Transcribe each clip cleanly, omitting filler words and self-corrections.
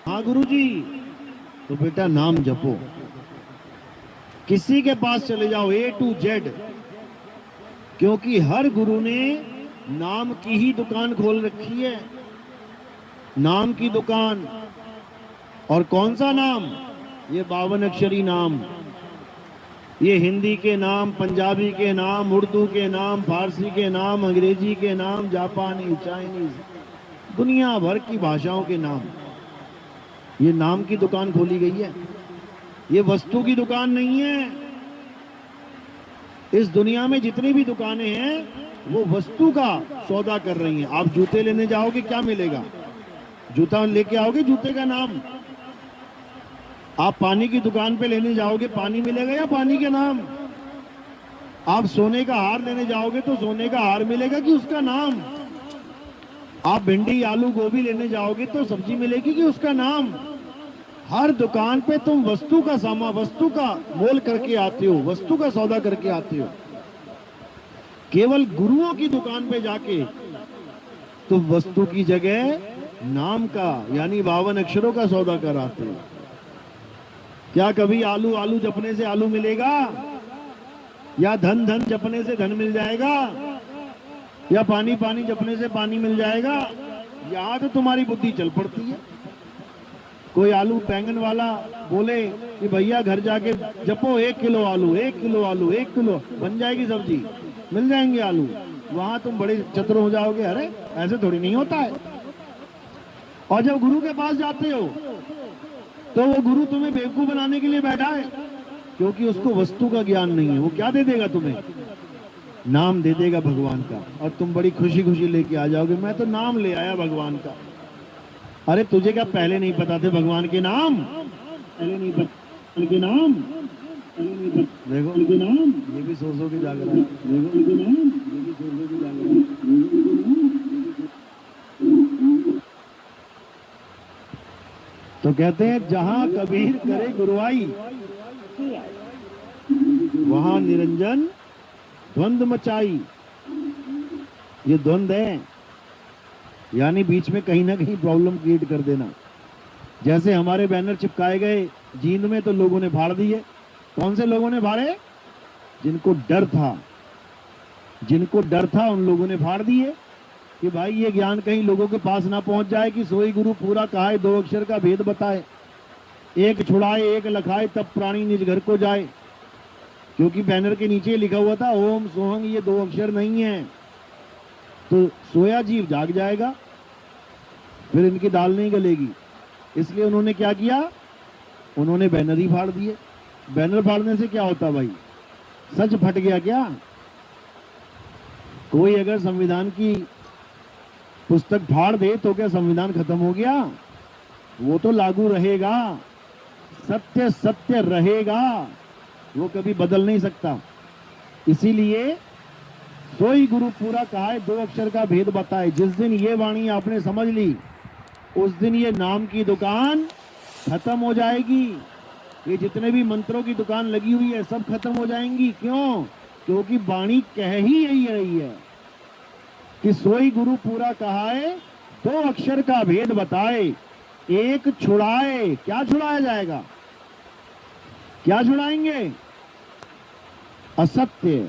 हाँ गुरुजी। तो बेटा नाम जपो, किसी के पास चले जाओ A to Z, क्योंकि हर गुरु ने नाम की ही दुकान खोल रखी है, नाम की दुकान। और कौन सा नाम? ये 52 अक्षरी नाम। ये हिंदी के नाम, पंजाबी के नाम, उर्दू के नाम, फारसी के नाम, अंग्रेजी के नाम, जापानी, चाइनीज, दुनिया भर की भाषाओं के नाम। ये नाम की दुकान खोली गई है, ये वस्तु की दुकान नहीं है। इस दुनिया में जितनी भी दुकानें हैं वो वस्तु का सौदा कर रही हैं। आप जूते लेने जाओगे, क्या मिलेगा? जूता लेके आओगे, जूते का नाम। आप पानी की दुकान पे लेने जाओगे, पानी मिलेगा या पानी के नाम? आप सोने का हार लेने जाओगे तो सोने का हार मिलेगा कि उसका नाम? आप भिंडी, आलू, गोभी लेने जाओगे तो सब्जी मिलेगी कि उसका नाम? हर दुकान पे तुम वस्तु का सामान, वस्तु का मोल करके आते हो, वस्तु का सौदा करके आते हो। केवल गुरुओं की दुकान पे जाके तुम वस्तु की जगह नाम का, यानी 52 अक्षरों का सौदा कर आते हो। क्या कभी आलू आलू जपने से आलू मिलेगा? या धन धन जपने से धन मिल जाएगा? या पानी पानी जपने से पानी मिल जाएगा? यहां तो तुम्हारी बुद्धि चल पड़ती है। कोई आलू बैंगन वाला बोले कि भैया घर जाके जपो 1 किलो आलू, 1 किलो आलू, 1 किलो, बन जाएगी सब्जी, मिल जाएंगे आलू। वहां तुम बड़े चतुर हो जाओगे। अरे ऐसे थोड़ी नहीं होता है। और जब गुरु के पास जाते हो तो वो गुरु तुम्हें बेवकूफ बनाने के लिए बैठा है, क्योंकि उसको वस्तु का ज्ञान नहीं है। वो क्या दे देगा तुम्हें? नाम दे देगा भगवान का, और तुम बड़ी खुशी खुशी लेके आ जाओगे, मैं तो नाम ले आया भगवान का। अरे तुझे क्या पहले नहीं पता थे भगवान के नाम? पहले नहीं पता के नाम, देखो उनके नाम, ये भी सो के जाग रहा है। देखो उनके नाम, ये भी सो के जाग रहा है। तो कहते हैं जहां कबीर करे गुरुआई, वहां निरंजन द्वंद मचाई। ये द्वंद है, यानी बीच में कहीं ना कहीं प्रॉब्लम क्रिएट कर देना। जैसे हमारे बैनर चिपकाए गए जींद में तो लोगों ने फाड़ दिए। कौन से लोगों ने फाड़े? जिनको डर था, जिनको डर था उन लोगों ने फाड़ दिए कि भाई ये ज्ञान कहीं लोगों के पास ना पहुंच जाए कि सोई गुरु पूरा कहाए, 2 अक्षर का भेद बताए, एक छुड़ाए एक लखाए, तब प्राणी निज घर को जाए। क्योंकि बैनर के नीचे लिखा हुआ था ओम सोहंग, ये 2 अक्षर नहीं है। तो सोया जीव जाग जाएगा, फिर इनकी दाल नहीं गलेगी। इसलिए उन्होंने क्या किया? उन्होंने बैनर ही फाड़ दिए। बैनर फाड़ने से क्या होता भाई? सच फट गया क्या? कोई अगर संविधान की पुस्तक फाड़ दे तो क्या संविधान खत्म हो गया? वो तो लागू रहेगा, सत्य सत्य रहेगा, वो कभी बदल नहीं सकता। इसीलिए सोई गुरु पूरा कहाए, 2 अक्षर का भेद बताए। जिस दिन ये वाणी आपने समझ ली, उस दिन ये नाम की दुकान खत्म हो जाएगी। ये जितने भी मंत्रों की दुकान लगी हुई है सब खत्म हो जाएंगी। क्यों? क्योंकि वाणी कह ही यही रही है कि सोई गुरु पूरा कहाए, 2 अक्षर का भेद बताए, एक छुड़ाए। क्या छुड़ाया जाएगा? क्या छुड़ाएंगे? असत्य,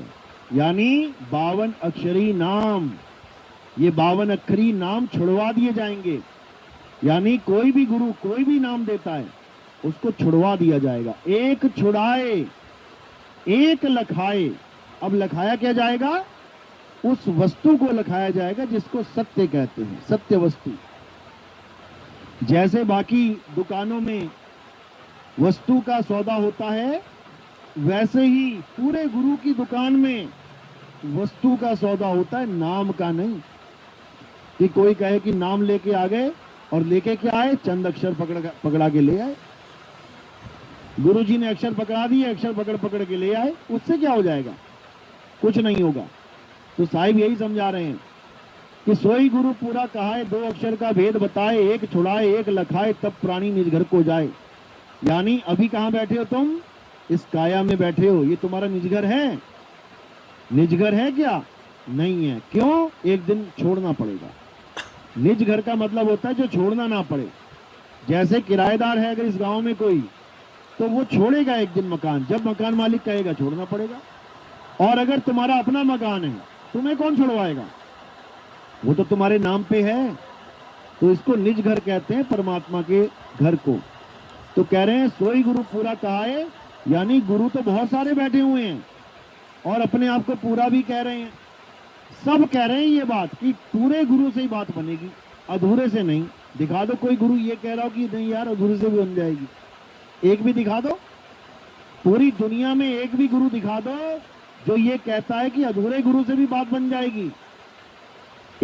यानी 52 अक्षरी नाम। ये 52 अक्षरी नाम छुड़वा दिए जाएंगे। यानी कोई भी गुरु कोई भी नाम देता है उसको छुड़वा दिया जाएगा। एक छुड़ाए एक लखाए। अब लखाया क्या जाएगा? उस वस्तु को लखाया जाएगा जिसको सत्य कहते हैं, सत्य वस्तु। जैसे बाकी दुकानों में वस्तु का सौदा होता है, वैसे ही पूरे गुरु की दुकान में वस्तु का सौदा होता है, नाम का नहीं। कि कोई कहे कि नाम लेके आ गए और लेके क्या आए? चंद अक्षर पकड़ा के ले आए। गुरुजी ने अक्षर पकड़ा दिए, अक्षर पकड़ के ले आए, उससे क्या हो जाएगा? कुछ नहीं होगा। तो साहिब यही समझा रहे हैं कि सोई गुरु पूरा कहाए, 2 अक्षर का भेद बताए, एक छुड़ाए एक लखाए, तब प्राणी निज घर को जाए। यानी अभी कहां बैठे हो तुम? इस काया में बैठे हो। ये तुम्हारा निजघर है? निजघर है क्या? नहीं है। क्यों? एक दिन छोड़ना पड़ेगा। निज घर का मतलब होता है जो छोड़ना ना पड़े। जैसे किराएदार है अगर इस गांव में कोई, तो वो छोड़ेगा एक दिन मकान, जब मकान मालिक कहेगा छोड़ना पड़ेगा। और अगर तुम्हारा अपना मकान है, तुम्हें कौन छुड़वाएगा? वो तो तुम्हारे नाम पे है। तो इसको निज घर कहते हैं, परमात्मा के घर को। तो कह रहे हैं सोई गुरु पूरा कहा है, यानी गुरु तो बहुत सारे बैठे हुए हैं और अपने आप को पूरा भी कह रहे हैं। सब कह रहे हैं ये बात कि पूरे गुरु से ही बात बनेगी, अधूरे से नहीं। दिखा दो कोई गुरु ये कह रहा हो कि नहीं यार अधूरे से भी बन जाएगी, एक भी दिखा दो। पूरी दुनिया में एक भी गुरु दिखा दो जो ये कहता है कि अधूरे गुरु से भी बात बन जाएगी।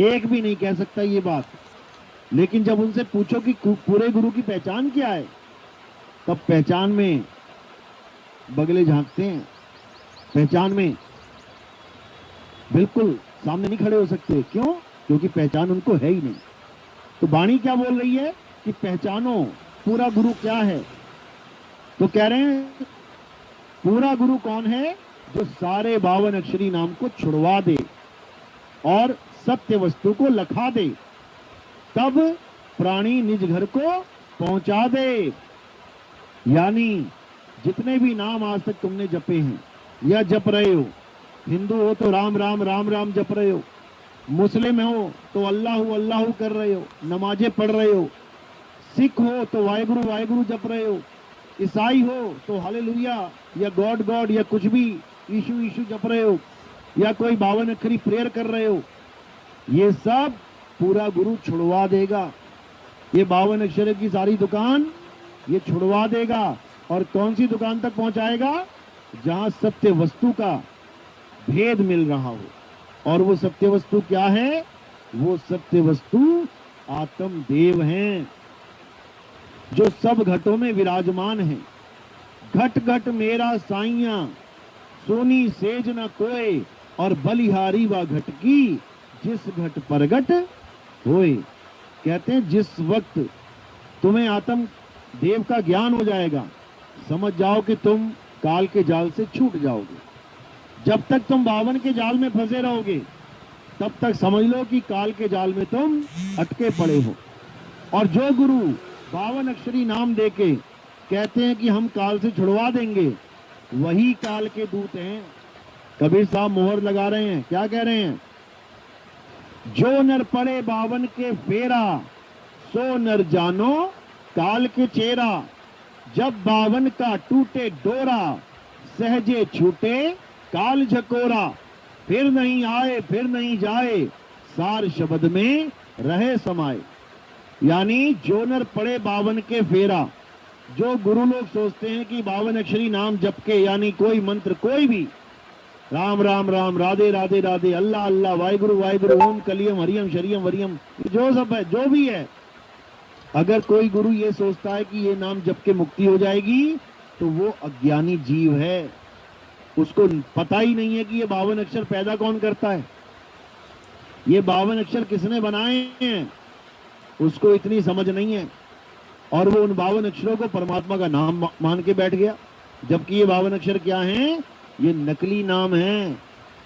एक भी नहीं कह सकता ये बात। लेकिन जब उनसे पूछो कि पूरे गुरु की पहचान क्या है, तब पहचान में बगले झांकते हैं। पहचान में बिल्कुल सामने नहीं खड़े हो सकते। क्यों? क्योंकि पहचान उनको है ही नहीं। तो वाणी क्या बोल रही है कि पहचानो पूरा गुरु क्या है। तो कह रहे हैं पूरा गुरु कौन है? जो सारे 52 अक्षरी नाम को छुड़वा दे और सत्य वस्तु को लखा दे, तब प्राणी निज घर को पहुंचा दे। यानी जितने भी नाम आज तक तुमने जपे हैं या जप रहे हो, हिंदू हो तो राम राम राम राम जप रहे हो, मुस्लिम हो तो अल्लाह अल्लाह कर रहे हो, नमाजें पढ़ रहे हो, सिख हो तो वाहेगुरु वाहेगुरु जप रहे हो, ईसाई हो तो हालेलुया या गॉड गॉड या कुछ भी यीशु यीशु जप रहे हो, या कोई 52 अक्षरी प्रेयर कर रहे हो, ये सब पूरा गुरु छुड़वा देगा। ये 52 अक्षर की सारी दुकान ये छुड़वा देगा। और कौन सी दुकान तक पहुंचाएगा? जहां सत्य वस्तु का भेद मिल रहा हो। और वो सत्य वस्तु क्या है? वो सत्य वस्तु आत्म देव हैं, जो सब घटों में विराजमान है। घट घट मेरा साइया, सोनी सेज न कोय, और बलिहारी व घट की, जिस घट प्रगट होए। कहते हैं जिस वक्त तुम्हें आत्म देव का ज्ञान हो जाएगा, समझ जाओ कि तुम काल के जाल से छूट जाओगे। जब तक तुम 52 के जाल में फंसे रहोगे, तब तक समझ लो कि काल के जाल में तुम अटके पड़े हो। और जो गुरु 52 अक्षरी नाम देके कहते हैं कि हम काल से छुड़वा देंगे, वही काल के दूत हैं। कबीर साहब मोहर लगा रहे हैं, क्या कह रहे हैं? जो नर पड़े 52 के फेरा, सो नर जानो काल के चेहरा। जब 52 का टूटे डोरा, सहजे छूटे काल झकोरा। फिर नहीं आए फिर नहीं जाए, सार शब्द में रहे समाये। यानी जो नर पड़े 52 के फेरा, जो गुरु लोग सोचते हैं कि 52 अक्षरी नाम जप के, यानी कोई मंत्र कोई भी, राम राम राम, राधे राधे राधे, अल्लाह अल्लाह, वाहिगुरु वाहिगुरु, ओम कलियम हरियम शरियम वरियम, जो सब है जो भी है, अगर कोई गुरु ये सोचता है कि ये नाम जप के मुक्ति हो जाएगी, तो वो अज्ञानी जीव है। उसको पता ही नहीं है कि ये 52 अक्षर पैदा कौन करता है, ये 52 अक्षर किसने बनाए हैं, उसको इतनी समझ नहीं है। और वो उन 52 अक्षरों को परमात्मा का नाम मान के बैठ गया। जबकि ये 52 अक्षर क्या हैं? ये नकली नाम हैं,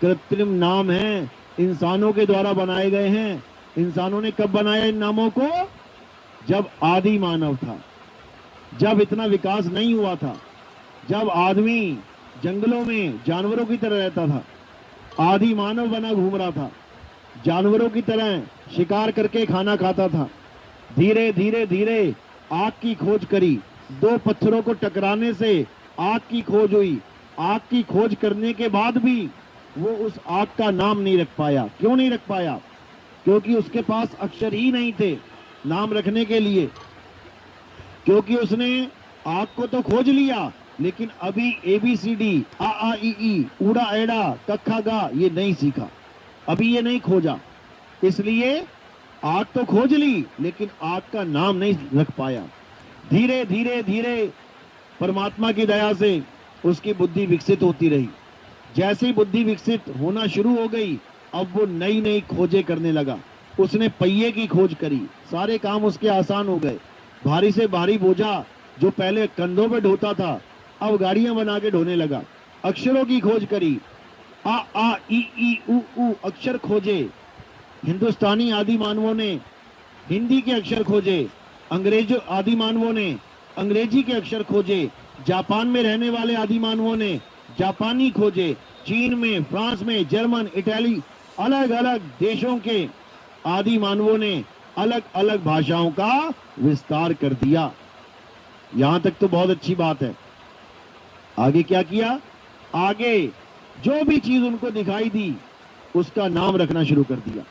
कृत्रिम नाम हैं, इंसानों के द्वारा बनाए गए हैं। इंसानों ने कब बनाया इन नामों को? जब आदि मानव था, जब इतना विकास नहीं हुआ था, जब आदमी जंगलों में जानवरों की तरह रहता था, आदि मानव बना घूम रहा था, जानवरों की तरह शिकार करके खाना खाता था। धीरे धीरे धीरे आग की खोज करी, दो पत्थरों को टकराने से आग की खोज हुई। आग की खोज करने के बाद भी वो उस आग का नाम नहीं रख पाया। क्यों नहीं रख पाया? क्योंकि उसके पास अक्षर ही नहीं थे नाम रखने के लिए। क्योंकि उसने आग को तो खोज लिया, लेकिन अभी ABCD आ ई ई, ऊड़ा एड़ा, कक्खा गा ये नहीं सीखा, अभी ये नहीं खोजा। इसलिए आग तो खोज ली, लेकिन आग का नाम नहीं रख पाया। धीरे धीरे धीरे परमात्मा की दया से उसकी बुद्धि विकसित होती रही। जैसे ही बुद्धि विकसित होना शुरू हो गई, अब वो नई नई खोजें करने लगा। उसने पहिए की खोज करी, सारे काम उसके आसान हो गए। भारी से भारी बोझा जो पहले कंधों पे ढोता था, अब गाड़ियां बना के ढोने लगा। अक्षरों की खोज करी, आ ई उ अक्षर खोजे। हिंदुस्तानी आदि मानवों ने हिंदी के अक्षर खोजे, अंग्रेज आदि मानवों ने अंग्रेजी के अक्षर खोजे, जापान में रहने वाले आदि मानवों ने जापानी खोजे, चीन में, फ्रांस में, जर्मन, इटली, अलग अलग देशों के आदि मानवों ने अलग अलग भाषाओं का विस्तार कर दिया। यहां तक तो बहुत अच्छी बात है। आगे क्या किया? आगे जो भी चीज उनको दिखाई दी उसका नाम रखना शुरू कर दिया।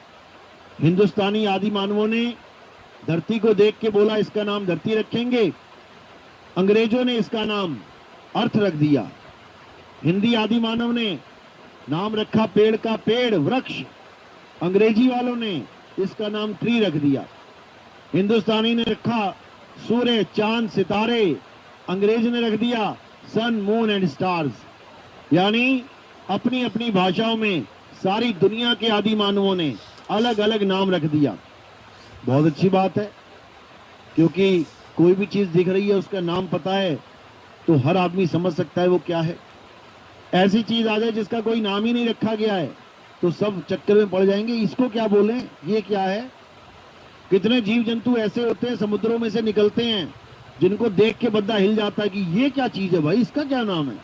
हिंदुस्तानी आदि मानवों ने धरती को देख के बोला इसका नाम धरती रखेंगे, अंग्रेजों ने इसका नाम अर्थ रख दिया। हिंदी आदि मानव ने नाम रखा पेड़ का पेड़, वृक्ष, अंग्रेजी वालों ने इसका नाम ट्री रख दिया। हिंदुस्तानी ने रखा सूर्य, चांद, सितारे, अंग्रेज ने रख दिया सन, मून एंड स्टार्स। यानी अपनी अपनी भाषाओं में सारी दुनिया के आदि मानवों ने अलग अलग नाम रख दिया। बहुत अच्छी बात है, क्योंकि कोई भी चीज दिख रही है उसका नाम पता है तो हर आदमी समझ सकता है वो क्या है। ऐसी चीज आ जाए जिसका कोई नाम ही नहीं रखा गया है तो सब चक्कर में पड़ जाएंगे, इसको क्या बोलें, ये क्या है। कितने जीव जंतु ऐसे होते हैं समुद्रों में से निकलते हैं जिनको देख के बंदा हिल जाता है कि ये क्या चीज है भाई, इसका क्या नाम है।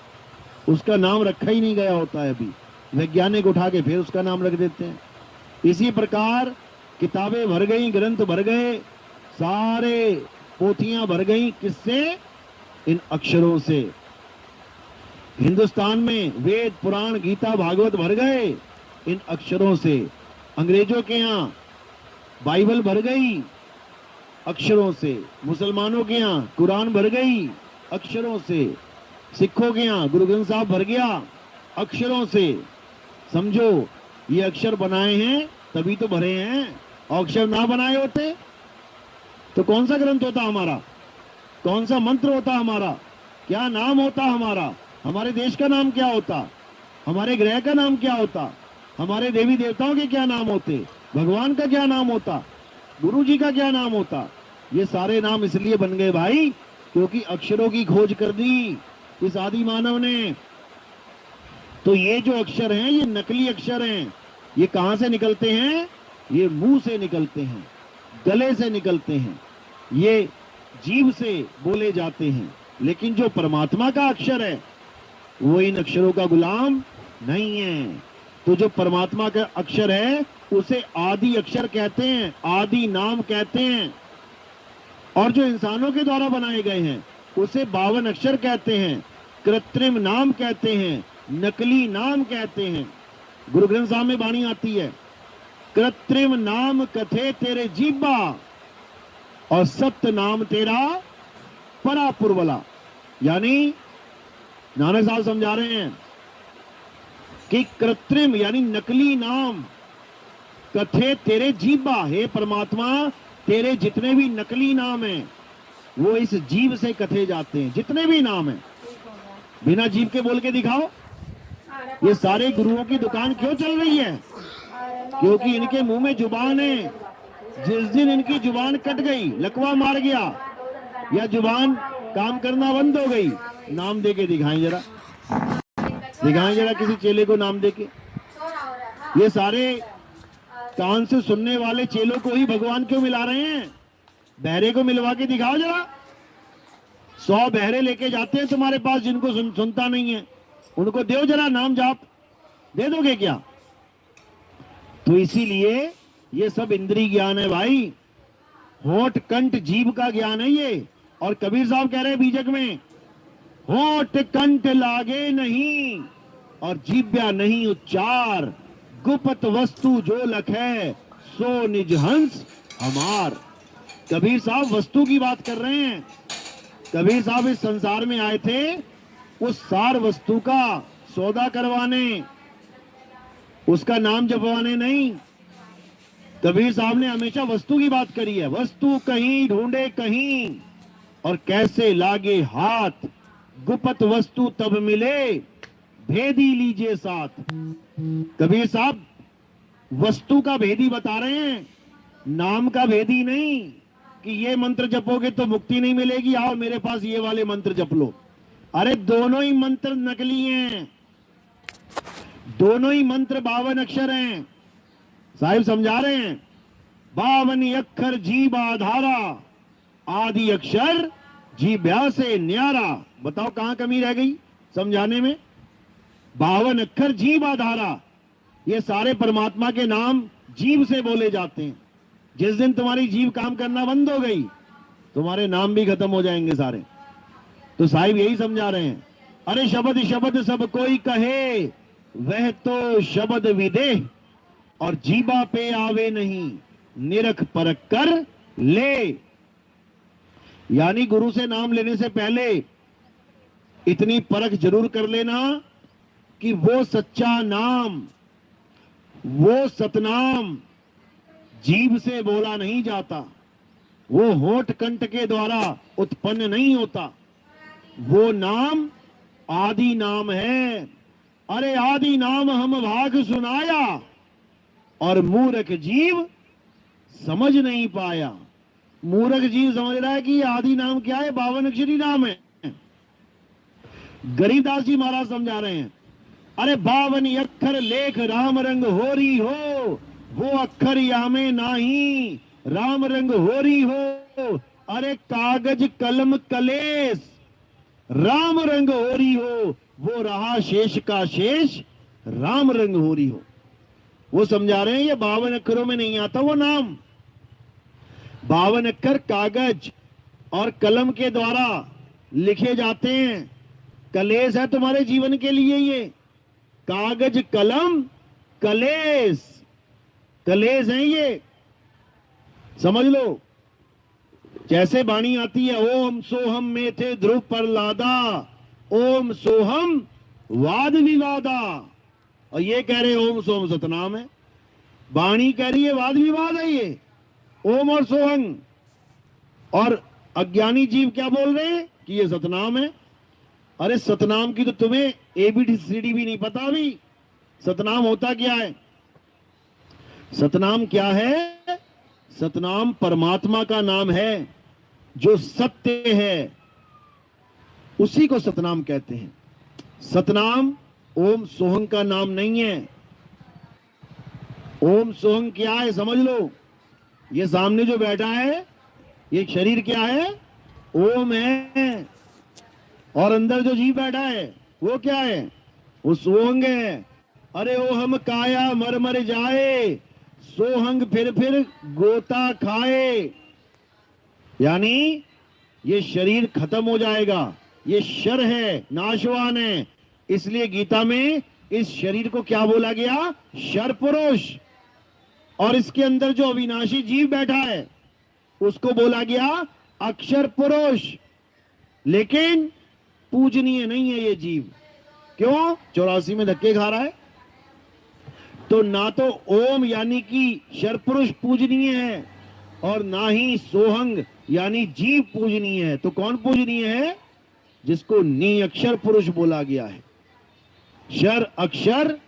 उसका नाम रखा ही नहीं गया होता है, अभी वैज्ञानिक उठा के फिर उसका नाम रख देते हैं। इसी प्रकार किताबें भर गई, ग्रंथ भर गए, सारे पोथियां भर गई, किससे? इन अक्षरों से। हिंदुस्तान में वेद, पुराण, गीता, भागवत भर गए इन अक्षरों से। अंग्रेजों के यहाँ बाइबल भर गई अक्षरों से, मुसलमानों के यहाँ कुरान भर गई अक्षरों से, सिखों के यहाँ गुरु ग्रंथ साहब भर गया अक्षरों से। समझो, ये अक्षर बनाए हैं तभी तो भरे हैं, और अक्षर ना बनाए होते तो कौन सा ग्रंथ होता हमारा, कौन सा मंत्र होता हमारा, क्या नाम होता हमारा, हमारे देश का नाम क्या होता, हमारे ग्रह का नाम क्या होता, हमारे देवी देवताओं के क्या नाम होते, भगवान का क्या नाम होता, गुरु जी का क्या नाम होता। ये सारे नाम इसलिए बन गए भाई क्योंकि अक्षरों की खोज कर दी इस आदि मानव ने। तो ये जो अक्षर हैं ये नकली अक्षर हैं। ये कहां से निकलते हैं? ये मुंह से निकलते हैं, गले से निकलते हैं, ये जीभ से बोले जाते हैं। लेकिन जो परमात्मा का अक्षर है वो इन अक्षरों का गुलाम नहीं है। तो जो परमात्मा का अक्षर है उसे आदि अक्षर कहते हैं, आदि नाम कहते हैं। और जो इंसानों के द्वारा बनाए गए हैं उसे 52 अक्षर कहते हैं, कृत्रिम नाम कहते हैं, नकली नाम कहते हैं। गुरु ग्रंथ साहब में वाणी आती है, कृत्रिम नाम कथे तेरे जीबा और सत्य नाम तेरा परापुरवला। यानी नानक साहब समझा रहे हैं कि कृत्रिम यानी नकली नाम, कथे तेरे जीबा, हे परमात्मा तेरे जितने भी नकली नाम हैं वो इस जीव से कथे जाते हैं। जितने भी नाम हैं बिना जीव के बोल के दिखाओ। ये सारे गुरुओं की दुकान क्यों चल रही है? क्योंकि इनके मुंह में जुबान है। जिस दिन इनकी जुबान कट गई, लकवा मार गया या जुबान काम करना बंद हो गई, नाम दे के दिखाएं जरा, दिखाएं जरा किसी चेले को नाम दे के। ये सारे कान से सुनने वाले चेलों को ही भगवान क्यों मिला रहे हैं? बहरे को मिलवा के दिखाओ जरा। 100 बहरे लेके जाते हैं तुम्हारे पास जिनको सुनता नहीं है, उनको दो जरा नाम जाप, दे दोगे क्या? तो इसीलिए ये सब इंद्रिय ज्ञान है भाई, होठ कंठ जीभ का ज्ञान है ये। और कबीर साहब कह रहे हैं बीजक में, होठ कंठ लागे नहीं और जीव्या नहीं उच्चार, गुप्त वस्तु जो लखे सो निज हंस हमार। कबीर साहब वस्तु की बात कर रहे हैं। कबीर साहब इस संसार में आए थे उस सार वस्तु का सौदा करवाने, उसका नाम जपवाने नहीं। कबीर साहब ने हमेशा वस्तु की बात करी है। वस्तु कहीं ढूंढे कहीं और कैसे लागे हाथ, गुप्त वस्तु तब मिले भेदी लीजिए साथ। कबीर साहब वस्तु का भेदी बता रहे हैं, नाम का भेदी नहीं कि ये मंत्र जपोगे तो मुक्ति नहीं मिलेगी, आओ मेरे पास ये वाले मंत्र जप लो। अरे दोनों ही मंत्र नकली हैं, दोनों ही मंत्र 52 अक्षर हैं। साहिब समझा रहे हैं, 52 अक्षर जीव आधारा, आदि अक्षर जीभ्या से न्यारा। बताओ कहां कमी रह गई समझाने में? 52 अक्षर जीभ आधारा, ये सारे परमात्मा के नाम जीभ से बोले जाते हैं। जिस दिन तुम्हारी जीभ काम करना बंद हो गई, तुम्हारे नाम भी खत्म हो जाएंगे सारे। तो साहिब यही समझा रहे हैं, अरे शब्द शब्द सब कोई कहे, वह तो शब्द विदेह, और जीबा पे आवे नहीं, निरख परख कर ले। यानी गुरु से नाम लेने से पहले इतनी परख जरूर कर लेना कि वो सच्चा नाम, वो सतनाम जीभ से बोला नहीं जाता, वो होठ कंठ के द्वारा उत्पन्न नहीं होता, वो नाम आदि नाम है। अरे आदि नाम हम भाग सुनाया, और मूर्ख जीव समझ नहीं पाया। मूर्ख जीव समझ रहा है कि आदि नाम क्या है, 52 अक्षरी नाम है। गरीबदास जी महाराज समझा रहे हैं, अरे 52 अक्षर लेख राम रंग होरी हो, वो अक्षर यामे नाही, राम रंग होरी हो। अरे कागज कलम कलेस, राम रंग होरी हो, वो रहा शेष का शेष, राम रंग होरी हो। वो समझा रहे हैं ये 52 अक्षरों में नहीं आता वो नाम। 52 अक्षर कागज और कलम के द्वारा लिखे जाते हैं। कलेश है तुम्हारे जीवन के लिए ये, कागज कलम कलेश, कलेश है ये, समझ लो। जैसे वाणी आती है, ओम सोहम में थे ध्रुव प्रहलादा, ओम सोहम वाद विवादा, और ये कह रहे ओम सोम सतनाम है। वाणी कह रही है वाद विवाद है ये, ओम और सोहंग। और अज्ञानी जीव क्या बोल रहे हैं कि ये सतनाम है। अरे सतनाम की तो तुम्हें ABCD भी नहीं पता अभी। सतनाम होता क्या है? सतनाम क्या है? सतनाम परमात्मा का नाम है, जो सत्य है, उसी को सतनाम कहते हैं। सतनाम ओम सोहंग का नाम नहीं है। ओम सोहंग क्या है समझ लो। ये सामने जो बैठा है, ये शरीर क्या है? ओम है। और अंदर जो जीव बैठा है वो क्या है? वो सोहंग है। अरे ओ हम काया मर मर जाए, सोहंग फिर गोता खाए। यानी ये शरीर खत्म हो जाएगा, ये शर है, नाशवान है। इसलिए गीता में इस शरीर को क्या बोला गया? शर पुरुष। और इसके अंदर जो अविनाशी जीव बैठा है उसको बोला गया अक्षर पुरुष। लेकिन पूजनीय नहीं है ये जीव। क्यों? 84 में धक्के खा रहा है। तो ना तो ओम यानी कि शर पुरुष पूजनीय है, और ना ही सोहंग यानी जीव पूजनीय है। तो कौन पूजनीय है? जिसको नी अक्षर पुरुष बोला गया है। शर अक्षर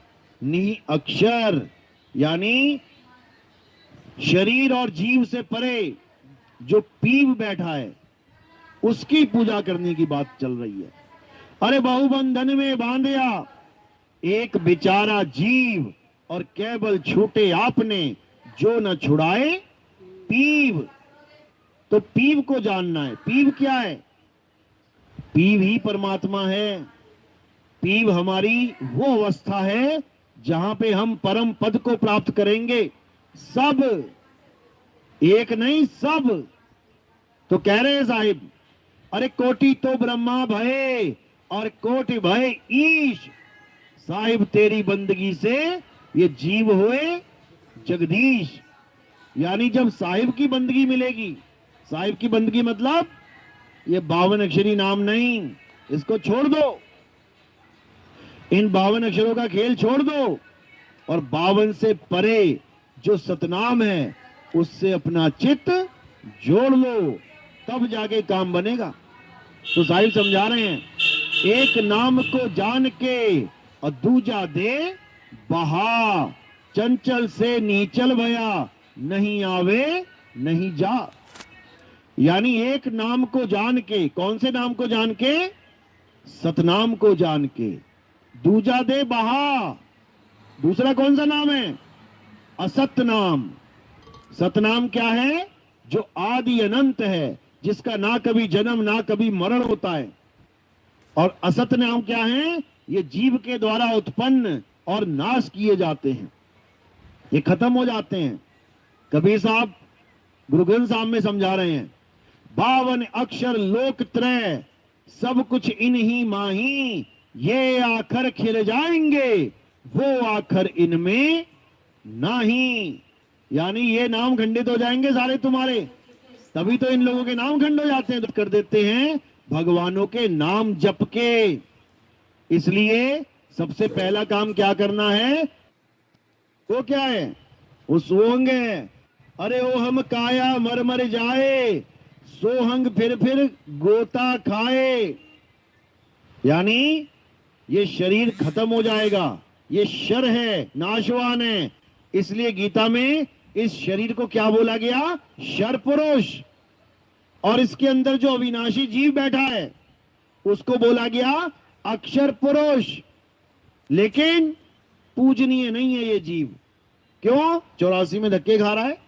नी अक्षर, यानी शरीर और जीव से परे जो पीव बैठा है उसकी पूजा करने की बात चल रही है। अरे बहुबंधन में बांधया एक बेचारा जीव, और केवल छूटे आपने जो न छुड़ाए पीव। तो पीव को जानना है। पीव क्या है? पीव ही परमात्मा है। पीव हमारी वो अवस्था है जहां पे हम परम पद को प्राप्त करेंगे। सब, एक नहीं सब। तो कह रहे हैं साहिब, अरे कोटि तो ब्रह्मा भय, और कोटि भय ईश। साहिब तेरी बंदगी से ये जीव हुए जगदीश। यानी जब साहिब की बंदगी मिलेगी, साहिब की बंदगी मतलब ये 52 अक्षरी नाम नहीं, इसको छोड़ दो। इन 52 अक्षरों का खेल छोड़ दो, और 52 से परे जो सतनाम है उससे अपना चित्त जोड़ लो, तब जाके काम बनेगा। तो साहिब समझा रहे हैं, एक नाम को जान के और दूजा दे बहा, चंचल से नीचल भया, नहीं आवे नहीं जा। यानी एक नाम को जान के, कौन से नाम को जान के? सतनाम को जान के। दूजा दे बहा, दूसरा कौन सा नाम है? असत नाम। सतनाम क्या है? जो आदि अनंत है, जिसका ना कभी जन्म ना कभी मरण होता है। और असत नाम क्या है? ये जीव के द्वारा उत्पन्न और नाश किए जाते हैं, ये खत्म हो जाते हैं। कबीर साहब गुरु ग्रंथ साहब में समझा रहे हैं, 52 अक्षर लोक त्रय सब कुछ इन्हीं माही, ये आखर खिल जाएंगे वो आखर इनमें नाही। यानी ये नाम खंडित हो जाएंगे सारे तुम्हारे, तभी तो इन लोगों के नाम खंड हो जाते हैं, तो कर देते हैं भगवानों के नाम जप के। इसलिए सबसे पहला काम क्या करना है? वो क्या है? वो सोहंग है। अरे ओ हम काया मर मर जाए, सोहंग फिर गोता खाए। यानी ये शरीर खत्म हो जाएगा, ये शर है, नाशवान है। इसलिए गीता में इस शरीर को क्या बोला गया? शर पुरुष। और इसके अंदर जो अविनाशी जीव बैठा है उसको बोला गया अक्षर पुरुष। लेकिन पूजनीय नहीं है ये जीव। क्यों? 84 में धक्के खा रहा है।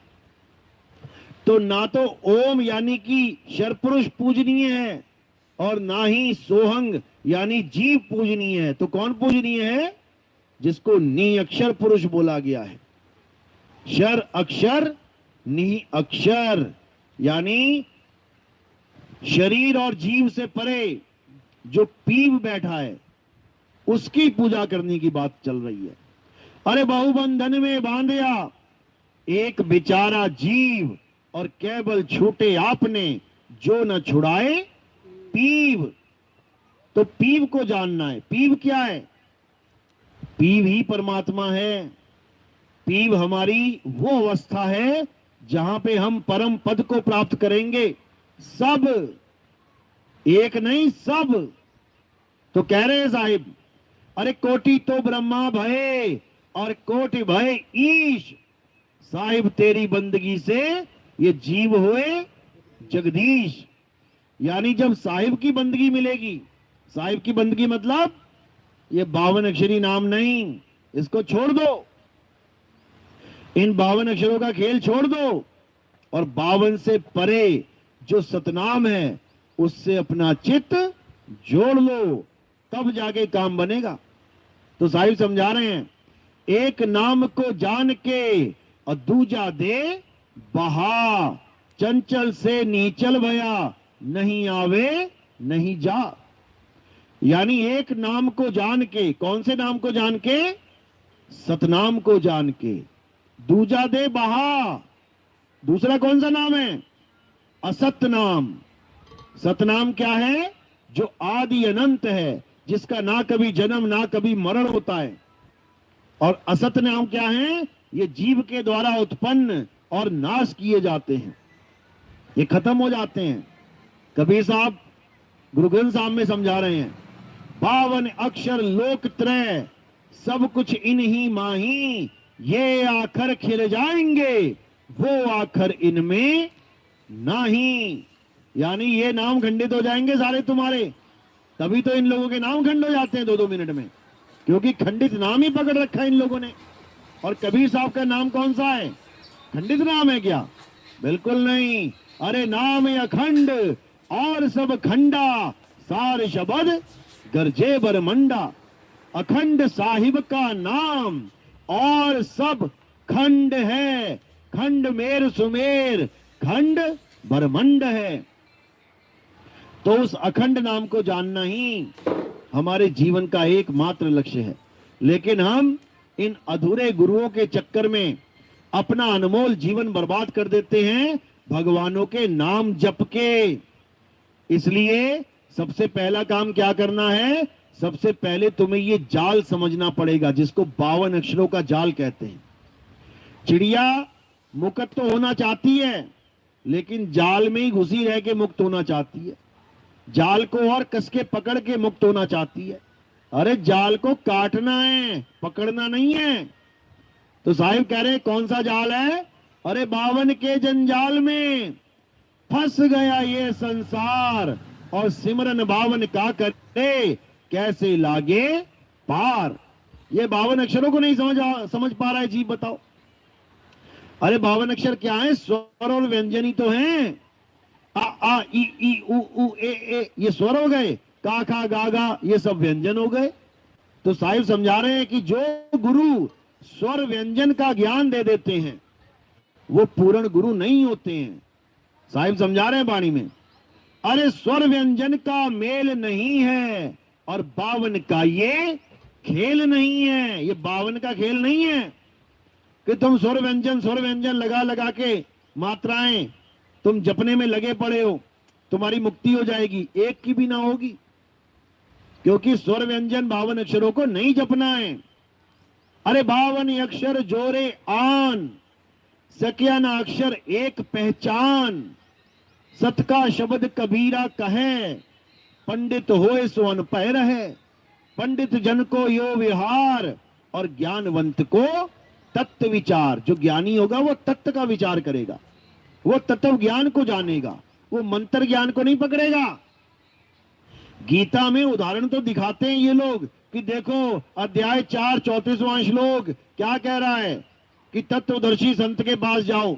तो ना तो ओम यानी कि शर पुरुष पूजनीय है, और ना ही सोहंग यानी जीव पूजनीय है। तो कौन पूजनीय है? जिसको नि अक्षर पुरुष बोला गया है। शर अक्षर नि अक्षर, यानी शरीर और जीव से परे जो पीव बैठा है उसकी पूजा करने की बात चल रही है। अरे बहुबंधन में बांधया एक बेचारा जीव, और केवल छूटे आपने जो न छुड़ाए पीव। तो पीव को जानना है। पीव क्या है? पीव ही परमात्मा है। पीव हमारी वो अवस्था है जहां पे हम परम पद को प्राप्त करेंगे। सब, एक नहीं सब। तो कह रहे हैं साहिब, अरे कोटि तो ब्रह्मा भय और कोटि भय ईश, साहिब तेरी बंदगी से ये जीव हुए जगदीश। यानी जब साहिब की बंदगी मिलेगी, साहिब की बंदगी मतलब ये 52 अक्षरी नाम नहीं, इसको छोड़ दो, इन 52 अक्षरों का खेल छोड़ दो, और 52 से परे जो सतनाम है उससे अपना चित्त जोड़ लो, तब जाके काम बनेगा। तो साहिब समझा रहे हैं, एक नाम को जान के और दूजा दे बहा, चंचल से नीचल भया नहीं आवे नहीं जा। यानी एक नाम को जान के, कौन से नाम को जान के? सतनाम को जान के। दूजा दे बहा, दूसरा कौन सा नाम है? असत नाम। सतनाम क्या है? जो आदि अनंत है, जिसका ना कभी जन्म ना कभी मरण होता है। और असत नाम क्या है? ये जीव के द्वारा उत्पन्न और नाश किए जाते हैं, ये खत्म हो जाते हैं। कबीर साहब गुरु ग्रंथ साहब में समझा रहे हैं, 52 अक्षर लोक त्रय सब कुछ इन्हीं माही, ये आखर खिल जाएंगे वो आखर इनमें नाही। यानी ये नाम खंडित हो जाएंगे सारे तुम्हारे, तभी तो इन लोगों के नाम खंड हो जाते हैं 2-2 मिनट में, क्योंकि खंडित नाम ही पकड़ रखा है इन लोगों ने। और कबीर साहब का नाम कौन सा है? खंडित नाम है क्या? बिल्कुल नहीं। अरे नाम अखंड और सब खंडा, सार शब्द गरजे बरमंडा। अखंड साहिब का नाम और सब खंड है, खंड मेर सुमेर खंड बरमंड है। तो उस अखंड नाम को जानना ही हमारे जीवन का एकमात्र लक्ष्य है। लेकिन हम इन अधूरे गुरुओं के चक्कर में अपना अनमोल जीवन बर्बाद कर देते हैं भगवानों के नाम जप के। इसलिए सबसे पहला काम क्या करना है? सबसे पहले तुम्हें ये जाल समझना पड़ेगा, जिसको 52 अक्षरों का जाल कहते हैं। चिड़िया मुक्त तो होना चाहती है, लेकिन जाल में ही घुसी रह के मुक्त होना चाहती है। जाल को और कस के पकड़ के मुक्त होना चाहती है। अरे जाल को काटना है, पकड़ना नहीं है। तो साहिब कह रहे कौन सा जाल है? अरे 52 के जंजाल में फंस गया ये संसार, और सिमरन 52 का करे कैसे लागे पार। ये 52 अक्षरों को नहीं समझ पा रहा है जी, बताओ। अरे 52 अक्षर क्या है? स्वर और व्यंजन ही तो हैं। आ ई उ ए ये स्वर हो गए, का खा गा गा ये सब व्यंजन हो गए। तो साहिब समझा रहे हैं कि जो गुरु स्वर व्यंजन का ज्ञान दे देते हैं वो पूर्ण गुरु नहीं होते हैं। साहिब समझा रहे हैं वाणी में, अरे स्वर व्यंजन का मेल नहीं है और बावन का ये खेल नहीं है। ये बावन का खेल नहीं है कि तुम स्वर व्यंजन लगा लगा के मात्राएं तुम जपने में लगे पड़े हो, तुम्हारी मुक्ति हो जाएगी, एक की भी ना होगी, क्योंकि स्वर व्यंजन 52 अक्षरों को नहीं जपना है। अरे 52 अक्षर जोरे आन, सकिया ना अक्षर एक पहचान, सत का शब्द कबीरा कहे, पंडित होए सो अनपढ़ रहे, पंडित जन को यो विहार और ज्ञानवंत को तत्व विचार। जो ज्ञानी होगा वो तत्व का विचार करेगा, वो तत्व ज्ञान को जानेगा, वो मंत्र ज्ञान को नहीं पकड़ेगा। गीता में उदाहरण तो दिखाते हैं ये लोग कि देखो अध्याय 4 34वां श्लोक क्या कह रहा है कि तत्वदर्शी संत के पास जाओ,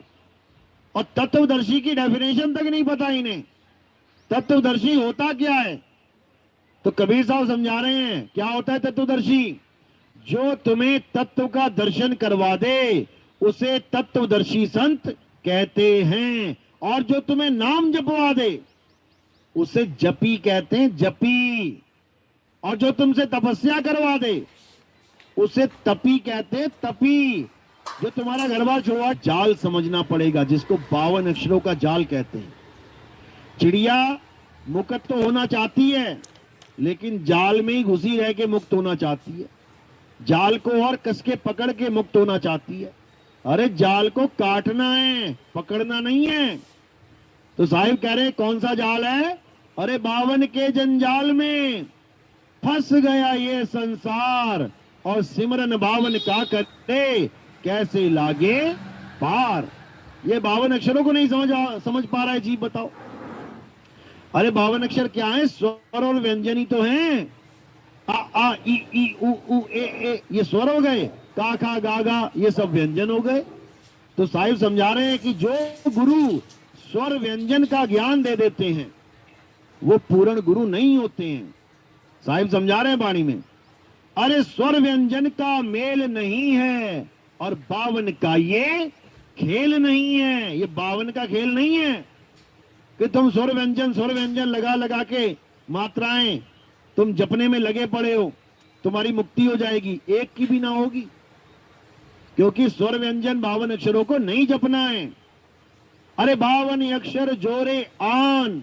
और तत्वदर्शी की डेफिनेशन तक नहीं पता इन्हें। तत्वदर्शी होता क्या है? तो कबीर साहब समझा रहे हैं क्या होता है तत्वदर्शी। जो तुम्हें तत्व का दर्शन करवा दे उसे तत्वदर्शी संत कहते हैं, और जो तुम्हें नाम जपवा दे उसे जपी कहते हैं, जपी। और जो तुमसे तपस्या करवा दे उसे तपी कहते हैं, तपी। जो तुम्हारा घर बार छुड़वा, जाल समझना पड़ेगा जिसको 52 अक्षरों का जाल कहते हैं। चिड़िया मुक्त तो होना चाहती है लेकिन जाल में ही घुसी रह के मुक्त होना चाहती है, जाल को और कस के पकड़ के मुक्त होना चाहती है। अरे जाल को काटना है, पकड़ना नहीं है। तो साहिब कह रहे कौन सा जाल है? अरे 52 के जंजाल में फंस गया ये संसार, और सिमरन 52 का करते कैसे लागे पार। ये 52 अक्षरों को नहीं समझ पा रहा है जी, बताओ। अरे 52 अक्षर क्या है? स्वर और व्यंजन ही तो हैं। आ ई उ ए ये स्वर हो गए, का खा गा गा ये सब व्यंजन हो गए। तो साहिब समझा रहे हैं कि जो गुरु स्वर व्यंजन का ज्ञान दे देते हैं वो पूर्ण गुरु नहीं होते हैं। साहिब समझा रहे हैं वाणी में, अरे स्वर व्यंजन का मेल नहीं है और 52 का ये खेल नहीं है। ये 52 का खेल नहीं है कि तुम स्वर व्यंजन लगा लगा के मात्राएं तुम जपने में लगे पड़े हो, तुम्हारी मुक्ति हो जाएगी, एक की भी ना होगी, क्योंकि स्वर व्यंजन 52 अक्षरों को नहीं जपना है। अरे 52 अक्षर जोरे आन,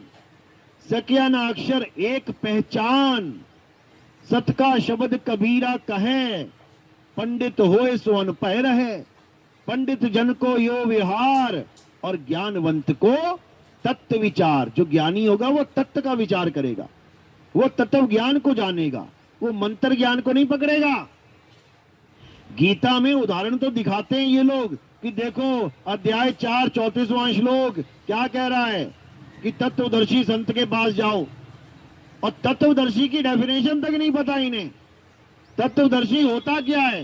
सकिया ना अक्षर एक पहचान, सत का शब्द कबीरा कहे, पंडित होए सो अनपढ़ रहे, पंडित जन को यो विहार और ज्ञानवंत को तत्व विचार। जो ज्ञानी होगा वो तत्व का विचार करेगा, वो तत्व ज्ञान को जानेगा, वो मंत्र ज्ञान को नहीं पकड़ेगा। गीता में उदाहरण तो दिखाते हैं ये लोग कि देखो अध्याय 4 34वां श्लोक क्या कह रहा है कि तत्वदर्शी संत के पास जाओ, और तत्वदर्शी की डेफिनेशन तक नहीं पता इन्हें। तत्वदर्शी होता क्या है?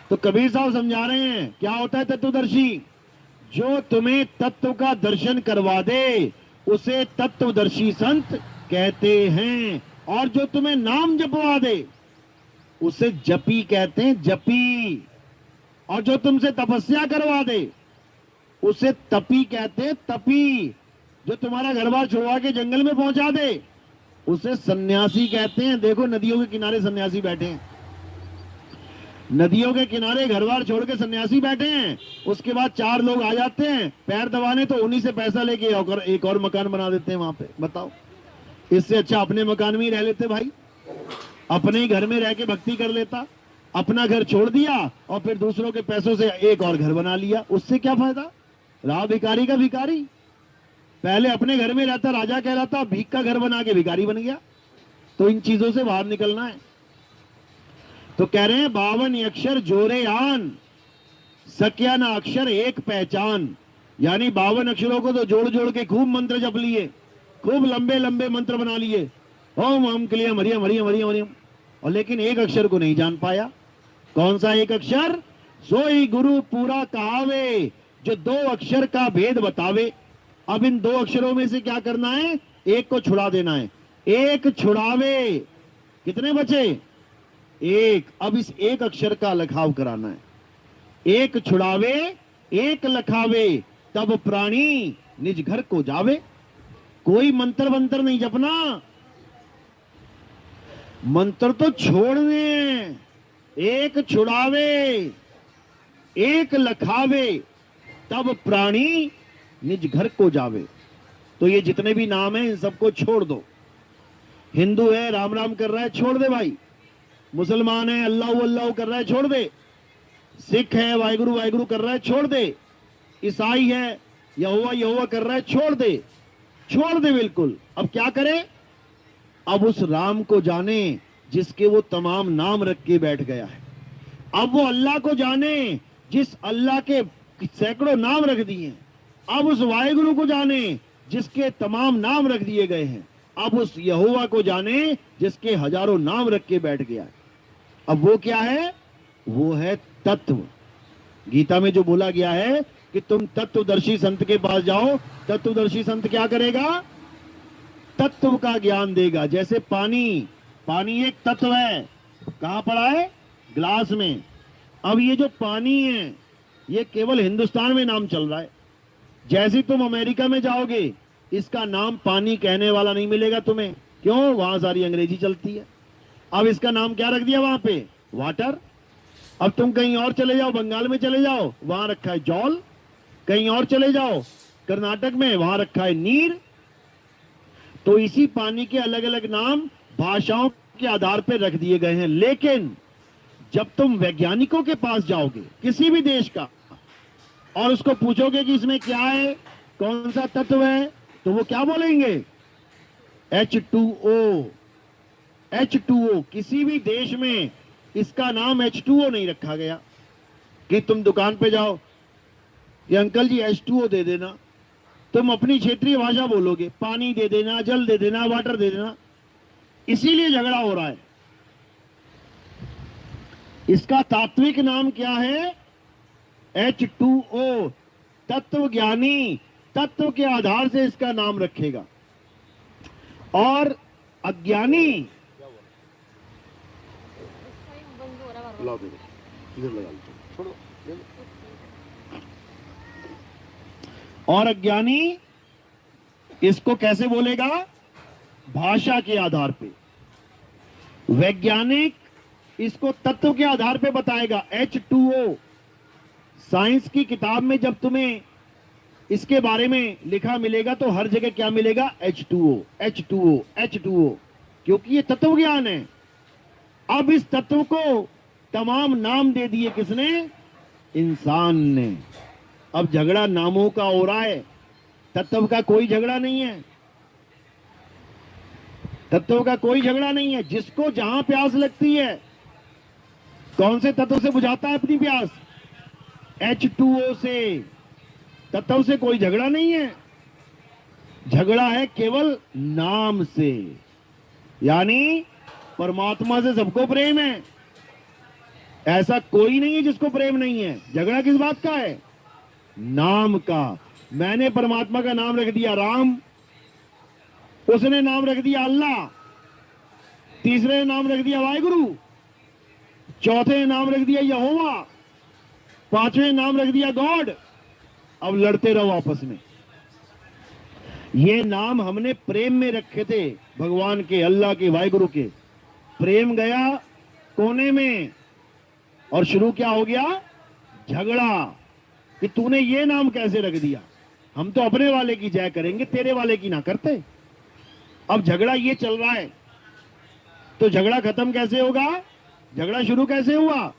तो कबीर साहब समझा रहे हैं क्या होता है तत्वदर्शी। जो तुम्हें तत्व का दर्शन करवा दे उसे तत्वदर्शी संत कहते हैं, और जो तुम्हें नाम जपवा दे उसे जपी कहते हैं, जपी। और जो तुमसे तपस्या करवा दे उसे तपी कहते हैं, तपी। जो तुम्हारा घर बार छुड़वा के जंगल में पहुंचा दे उसे सन्यासी कहते हैं। देखो नदियों के किनारे सन्यासी बैठे हैं, नदियों के किनारे घर बार छोड़ के सन्यासी बैठे हैं। उसके बाद 4 लोग आ जाते हैं पैर दबाने, तो उन्हीं से पैसा लेके एक और मकान बना देते हैं वहां पे। बताओ, इससे अच्छा अपने मकान में ही रह लेते भाई, अपने ही घर में रह के भक्ति कर लेता। अपना घर छोड़ दिया और फिर दूसरों के पैसों से एक और घर बना लिया, उससे क्या फायदा? रहा भिखारी का भिखारी। पहले अपने घर में रहता राजा कहलाता, भीख का घर बना के भिखारी बन गया। तो इन चीजों से बाहर निकलना है। तो कह रहे हैं 52 अक्षर जोरे आन, सकिया ना अक्षर एक पहचान। यानी 52 अक्षरों को तो जोड़ जोड़ के खूब मंत्र जप लिए, खूब लंबे लंबे मंत्र बना लिए, ओम हम क्लियम हरियम हरियम हरियम हरियम, और लेकिन एक अक्षर को नहीं जान पाया। कौन सा एक अक्षर? सोई गुरु पूरा कहावे, जो 2 अक्षर का भेद बतावे। अब इन दो अक्षरों में से क्या करना है, एक को छुड़ा देना है। एक छुड़ावे, कितने बचे, एक। अब इस एक अक्षर का लखाव कराना है। एक छुड़ावे एक लखावे, तब प्राणी निज घर को जावे। कोई मंत्र वंत्र नहीं जपना, मंत्र तो छोड़ने हैं। एक छुड़ावे एक लखावे, तब प्राणी निज घर को जावे। तो ये जितने भी नाम हैं इन सबको छोड़ दो। हिंदू है राम राम कर रहा है, छोड़ दे भाई। मुसलमान है अल्लाह अल्लाह कर रहा है, छोड़ दे। सिख है वाहिगुरु वाहिगुरु कर रहा है, छोड़ दे। ईसाई है यहोवा यहोवा कर रहा है, छोड़ दे, छोड़ दे बिल्कुल। अब क्या करे, अब उस राम को जाने जिसके वो तमाम नाम रख के बैठ गया है। अब वो अल्लाह को जाने जिस अल्लाह के सैकड़ों नाम रख दिए हैं। अब उस वाहिगुरु को जाने जिसके तमाम नाम रख दिए गए हैं। अब उस यहोवा को जाने जिसके हजारों नाम रख के बैठ गया है। अब वो क्या है, वो है तत्व। गीता में जो बोला गया है कि तुम तत्वदर्शी संत के पास जाओ, तत्वदर्शी संत क्या करेगा, तत्व का ज्ञान देगा। जैसे पानी, पानी एक तत्व है, कहां पड़ा है, ग्लास में। अब ये जो पानी है ये केवल हिंदुस्तान में नाम चल रहा है। जैसे तुम अमेरिका में जाओगे इसका नाम पानी कहने वाला नहीं मिलेगा तुम्हें, क्यों, वहां सारी अंग्रेजी चलती है। अब इसका नाम क्या रख दिया वहां पे, वाटर। अब तुम कहीं और चले जाओ, बंगाल में चले जाओ, वहां रखा है जॉल। कहीं और चले जाओ कर्नाटक में, वहां रखा है नीर। तो इसी पानी के अलग अलग नाम भाषाओं के आधार पर रख दिए गए हैं। लेकिन जब तुम वैज्ञानिकों के पास जाओगे किसी भी देश का और उसको पूछोगे कि इसमें क्या है, कौन सा तत्व है, तो वो क्या बोलेंगे, H2O। H2O, किसी भी देश में इसका नाम H2O नहीं रखा गया कि तुम दुकान पे जाओ कि अंकल जी H2O दे देना। तुम अपनी क्षेत्रीय भाषा बोलोगे, पानी दे देना, जल दे देना, वाटर दे देना। इसीलिए झगड़ा हो रहा है। इसका तात्विक नाम क्या है, H2O। तत्व ज्ञानी तत्व के आधार से इसका नाम रखेगा, और अज्ञानी और अज्ञानी इसको कैसे बोलेगा, भाषा के आधार पे। वैज्ञानिक इसको तत्व के आधार पे बताएगा, H2O। साइंस की किताब में जब तुम्हें इसके बारे में लिखा मिलेगा तो हर जगह क्या मिलेगा, H2O H2O H2O, क्योंकि ये तत्व ज्ञान है। अब इस तत्व को तमाम नाम दे दिए किसने, इंसान ने। अब झगड़ा नामों का हो रहा है, तत्व का कोई झगड़ा नहीं है। तत्व का कोई झगड़ा नहीं है। जिसको जहां प्यास लगती है, कौन से तत्व से बुझाता है अपनी प्यास, H2O से। तत्व से कोई झगड़ा नहीं है, झगड़ा है केवल नाम से। यानी परमात्मा से सबको प्रेम है, ऐसा कोई नहीं है जिसको प्रेम नहीं है। झगड़ा किस बात का है, नाम का। मैंने परमात्मा का नाम रख दिया राम, उसने नाम रख दिया अल्लाह, तीसरे नाम रख दिया वाहिगुरु, चौथे नाम रख दिया यहोवा, पांचवें नाम रख दिया गॉड। अब लड़ते रहो आपस में। ये नाम हमने प्रेम में रखे थे, भगवान के, अल्लाह के, वाहिगुरु के। प्रेम गया कोने में और शुरू क्या हो गया, झगड़ा, कि तूने ये नाम कैसे रख दिया। हम तो अपने वाले की जय करेंगे, तेरे वाले की ना करते। अब झगड़ा ये चल रहा है, तो झगड़ा खत्म कैसे होगा, झगड़ा शुरू कैसे हुआ,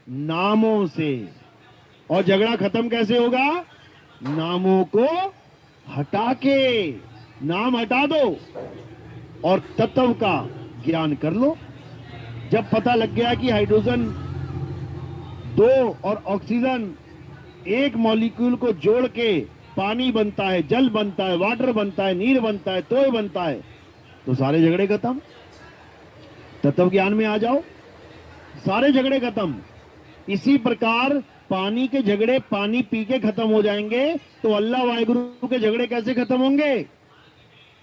नामों से। और झगड़ा खत्म कैसे होगा, नामों को हटा के। नाम हटा दो और तत्व का ज्ञान कर लो। जब पता लग गया कि हाइड्रोजन 2 और ऑक्सीजन एक मॉलिक्यूल को जोड़ के पानी बनता है, जल बनता है, वाटर बनता है, नीर बनता है, तोय बनता है, तो सारे झगड़े खत्म। तत्व ज्ञान में आ जाओ, सारे झगड़े खत्म। इसी प्रकार पानी के झगड़े पानी पी के खत्म हो जाएंगे तो अल्लाह वाहिगुरु के झगड़े कैसे खत्म होंगे?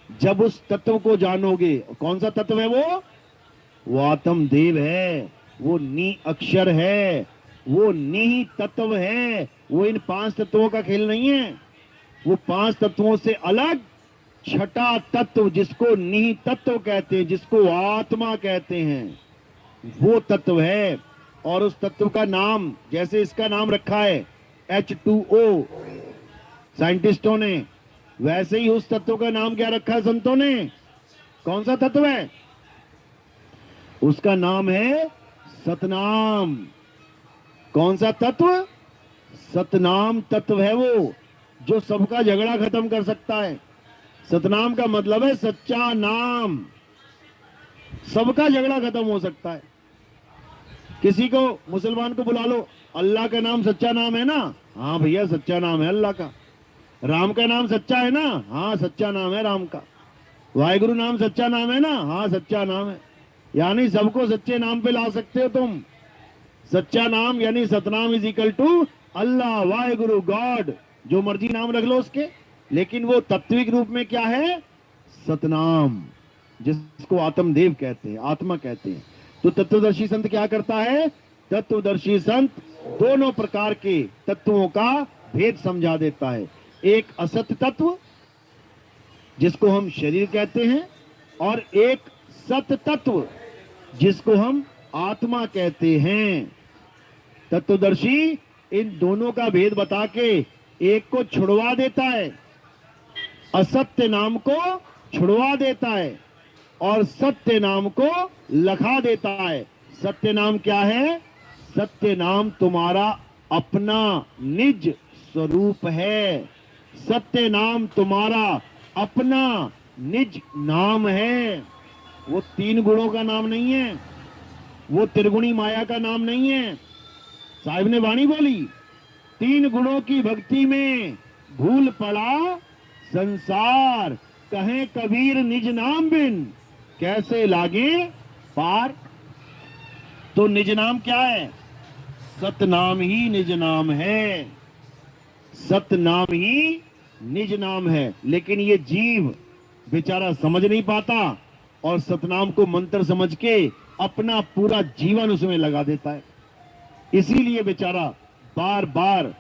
जब उस तत्व को जानोगे। कौन सा तत्व है वो आत्म देव है, वो नी अक्षर है, वो नी तत्व है। वो इन 5 तत्वों का खेल नहीं है। वो 5 तत्वों से अलग छठा तत्व जिसको नी तत्व कहते हैं, जिसको आत्मा कहते हैं, वो तत्व है। और उस तत्व का नाम, जैसे इसका नाम रखा है H2O साइंटिस्टों ने, वैसे ही उस तत्व का नाम क्या रखा है संतों ने? कौन सा तत्व है? उसका नाम है सतनाम। कौन सा तत्व? सतनाम तत्व है वो, जो सबका झगड़ा खत्म कर सकता है। सतनाम का मतलब है सच्चा नाम। सबका झगड़ा खत्म हो सकता है। किसी को, मुसलमान को बुला लो, अल्लाह का नाम सच्चा नाम है ना? हाँ भैया सच्चा नाम है अल्लाह का। राम का नाम सच्चा है ना? हाँ सच्चा नाम है राम का। वाहिगुरु नाम सच्चा नाम है ना? हाँ सच्चा नाम है। यानी सबको सच्चे नाम पे ला सकते हो तुम। सच्चा नाम यानी Satnam is equal to Allah, Waheguru, God, जो मर्जी नाम रख लो उसके, लेकिन वो तत्विक रूप में क्या है? सतनाम, जिसको आत्मदेव कहते हैं, आत्मा कहते हैं। तो तत्वदर्शी संत क्या करता है? तत्वदर्शी संत दोनों प्रकार के तत्वों का भेद समझा देता है। एक असत तत्व जिसको हम शरीर कहते हैं, और एक सत तत्व जिसको हम आत्मा कहते हैं। तत्वदर्शी इन दोनों का भेद बता के एक को छुड़वा देता है, असत्य नाम को छुड़वा देता है, और सत्य नाम को लखा देता है। सत्य नाम क्या है? सत्य नाम तुम्हारा अपना निज स्वरूप है। सत्य नाम तुम्हारा अपना निज नाम है। वो 3 गुणों का नाम नहीं है, वो त्रिगुणी माया का नाम नहीं है। साहिब ने वाणी बोली, 3 गुणों की भक्ति में भूल पड़ा संसार, कहे कबीर निज नाम बिन कैसे लागे पार। तो निज नाम क्या है? सतनाम ही निज नाम है। सतनाम ही निज नाम है। लेकिन ये जीव बेचारा समझ नहीं पाता और सतनाम को मंत्र समझ के अपना पूरा जीवन उसमें लगा देता है। इसीलिए बेचारा बार बार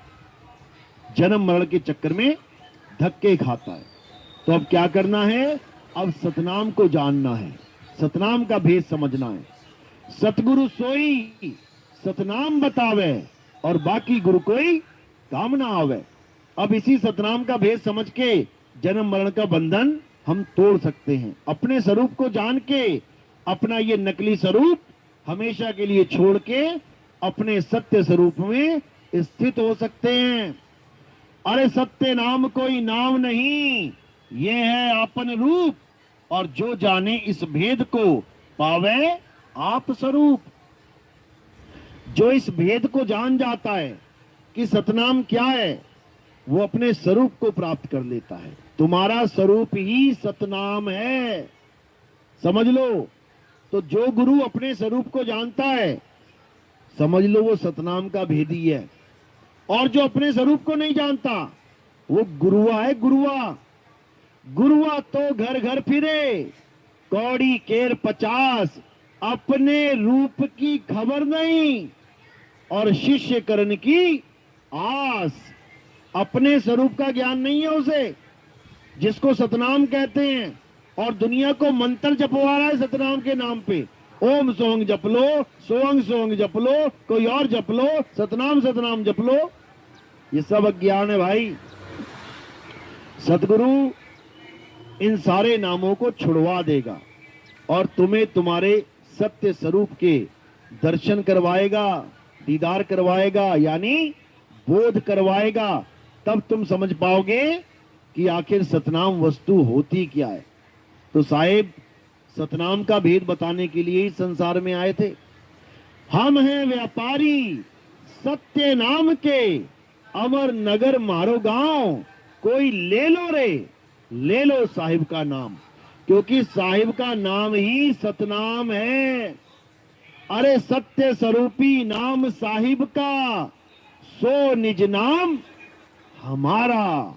जन्म मरण के चक्कर में धक्के खाता है। तो अब क्या करना है? अब सतनाम को जानना है, सतनाम का भेद समझना है। सतगुरु सोई सतनाम बतावे, और बाकी गुरु कोई काम ना आवे। अब इसी सतनाम का भेद समझ के जन्म मरण का बंधन हम तोड़ सकते हैं। अपने स्वरूप को जान के अपना ये नकली स्वरूप हमेशा के लिए छोड़ के अपने सत्य स्वरूप में स्थित हो सकते हैं। अरे सत्य नाम कोई नाम नहीं, ये है आपन रूप, और जो जाने इस भेद को पावे आप स्वरूप। जो इस भेद को जान जाता है कि सतनाम क्या है, वो अपने स्वरूप को प्राप्त कर लेता है। तुम्हारा स्वरूप ही सतनाम है, समझ लो। तो जो गुरु अपने स्वरूप को जानता है, समझ लो वो सतनाम का भेदी है। और जो अपने स्वरूप को नहीं जानता, वो गुरुआ है, गुरुआ। गुरुआ तो घर घर फिरे, कौड़ी केर 50, अपने रूप की खबर नहीं और शिष्य करण की आस। अपने स्वरूप का ज्ञान नहीं है उसे, जिसको सतनाम कहते हैं, और दुनिया को मंत्र जपवा रहा है सतनाम के नाम पे। ओम सोंग जप लो, सोंग सोंग जप लो, कोई और जप लो, सतनाम सतनाम जप लो। ये सब अज्ञान है भाई। सतगुरु इन सारे नामों को छुड़वा देगा और तुम्हें तुम्हारे सत्य स्वरूप के दर्शन करवाएगा, दीदार करवाएगा, यानी बोध करवाएगा। तब तुम समझ पाओगे कि आखिर सतनाम वस्तु होती क्या है। तो साहेब सतनाम का भेद बताने के लिए ही संसार में आए थे। हम हैं व्यापारी सत्य नाम के, अमर नगर मारो गांव, कोई ले लो रे, ले लो साहिब का नाम, क्योंकि साहिब का नाम ही सतनाम है। अरे सत्य स्वरूपी नाम साहिब का, सो निज नाम हमारा।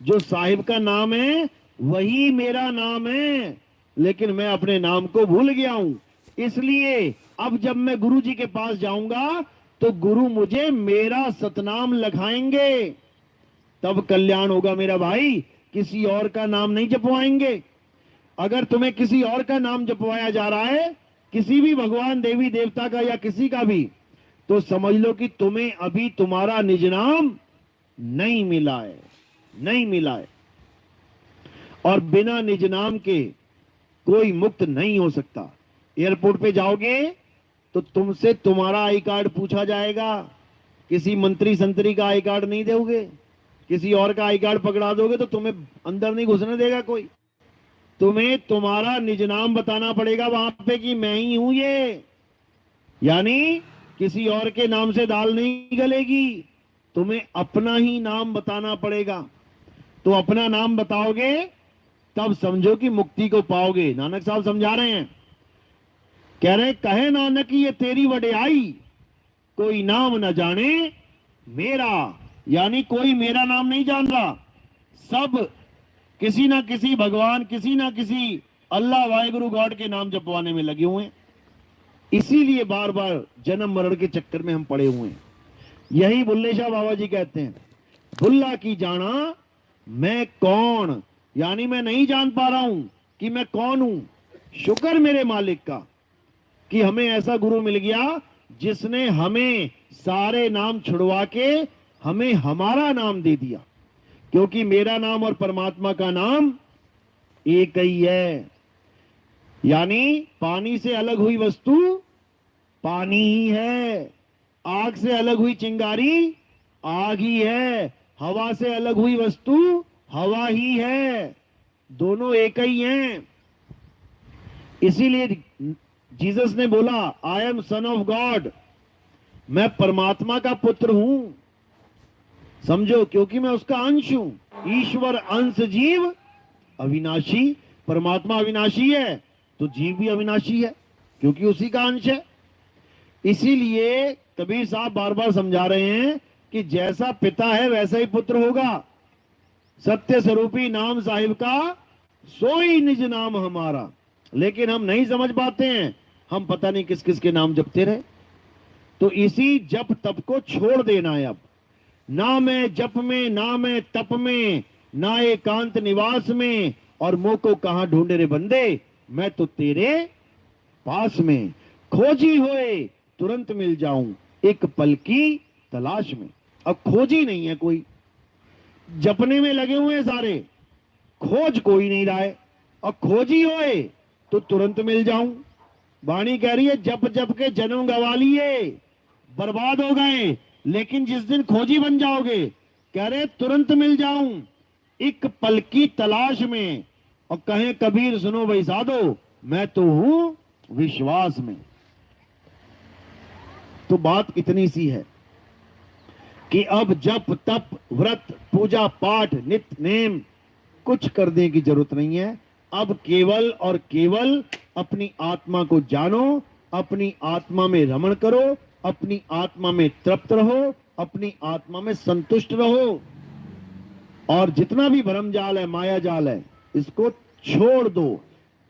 जो साहिब का नाम है वही मेरा नाम है, लेकिन मैं अपने नाम को भूल गया हूं। इसलिए अब जब मैं गुरु जी के पास जाऊंगा तो गुरु मुझे मेरा सतनाम लिखाएंगे, तब कल्याण होगा मेरा भाई। किसी और का नाम नहीं जपवाएंगे। अगर तुम्हें किसी और का नाम जपवाया जा रहा है, किसी भी भगवान देवी देवता का या किसी का भी, तो समझ लो कि तुम्हें अभी तुम्हारा निज नाम नहीं मिला है, नहीं मिला है। और बिना निज नाम के कोई मुक्त नहीं हो सकता। एयरपोर्ट पे जाओगे तो तुमसे तुम्हारा आई कार्ड पूछा जाएगा, किसी मंत्री संतरी का आई कार्ड नहीं दोगे। किसी और का आई कार्ड पकड़ा दोगे तो तुम्हें अंदर नहीं घुसने देगा कोई। तुम्हें तुम्हारा निज नाम बताना पड़ेगा वहां पे कि मैं ही हूं ये, यानी किसी और के नाम से दाल नहीं गलेगी, तुम्हें अपना ही नाम बताना पड़ेगा। तो अपना नाम बताओगे तब समझो कि मुक्ति को पाओगे। नानक साहब समझा रहे हैं, कह रहे कहे नानक ये तेरी वड्याई, कोई नाम न जाने मेरा। यानी कोई मेरा नाम नहीं जान रहा, सब किसी ना किसी भगवान, किसी ना किसी अल्लाह वाहिगुरु गॉड के नाम जपवाने में लगे हुए हैं। इसीलिए बार बार जन्म मरण के चक्कर में हम पड़े हुए हैं। यही बुल्ले शाह बाबा जी कहते हैं, बुल्ला की जाना मैं कौन, यानी मैं नहीं जान पा रहा हूं कि मैं कौन हूं। शुक्र मेरे मालिक का कि हमें ऐसा गुरु मिल गया जिसने हमें सारे नाम छुड़वा के हमें हमारा नाम दे दिया। क्योंकि मेरा नाम और परमात्मा का नाम एक ही है। यानी पानी से अलग हुई वस्तु पानी ही है, आग से अलग हुई चिंगारी आग ही है, हवा से अलग हुई वस्तु हवा ही है, दोनों एक ही हैं। इसीलिए जीसस ने बोला I am son of God, मैं परमात्मा का पुत्र हूं। समझो, क्योंकि मैं उसका अंश हूं। ईश्वर अंश जीव अविनाशी, परमात्मा अविनाशी है तो जीव भी अविनाशी है क्योंकि उसी का अंश है। इसीलिए कबीर साहब बार बार समझा रहे हैं कि जैसा पिता है वैसा ही पुत्र होगा। सत्य स्वरूपी नाम साहिब का सोई निज नाम हमारा। लेकिन हम नहीं समझ पाते हैं, हम पता नहीं किस किस के नाम जपते रहे। तो इसी जप तप को छोड़ देना है अब। ना मैं जप में, ना मैं तप में, ना एकांत निवास में, और मोह को कहां ढूंढे रे बंदे, मैं तो तेरे पास में। खोजी होए तुरंत मिल जाऊं, एक पल की तलाश में। अब खोजी नहीं है कोई, जपने में लगे हुए हैं सारे, खोज कोई नहीं रहा है। और खोजी होए तो तुरंत मिल जाऊं। वाणी कह रही है जप जप के जन्म गवा लिए, बर्बाद हो गए, लेकिन जिस दिन खोजी बन जाओगे, कह रहे तुरंत मिल जाऊं एक पल की तलाश में। और कहें कबीर सुनो भाई साधो, मैं तो हूं विश्वास में। तो बात इतनी सी है कि अब जप तप व्रत पूजा पाठ नित्य नेम कुछ करने की जरूरत नहीं है। अब केवल और केवल अपनी आत्मा को जानो, अपनी आत्मा में रमण करो, अपनी आत्मा में तृप्त रहो, अपनी आत्मा में संतुष्ट रहो। और जितना भी भ्रम जाल है, माया जाल है, इसको छोड़ दो।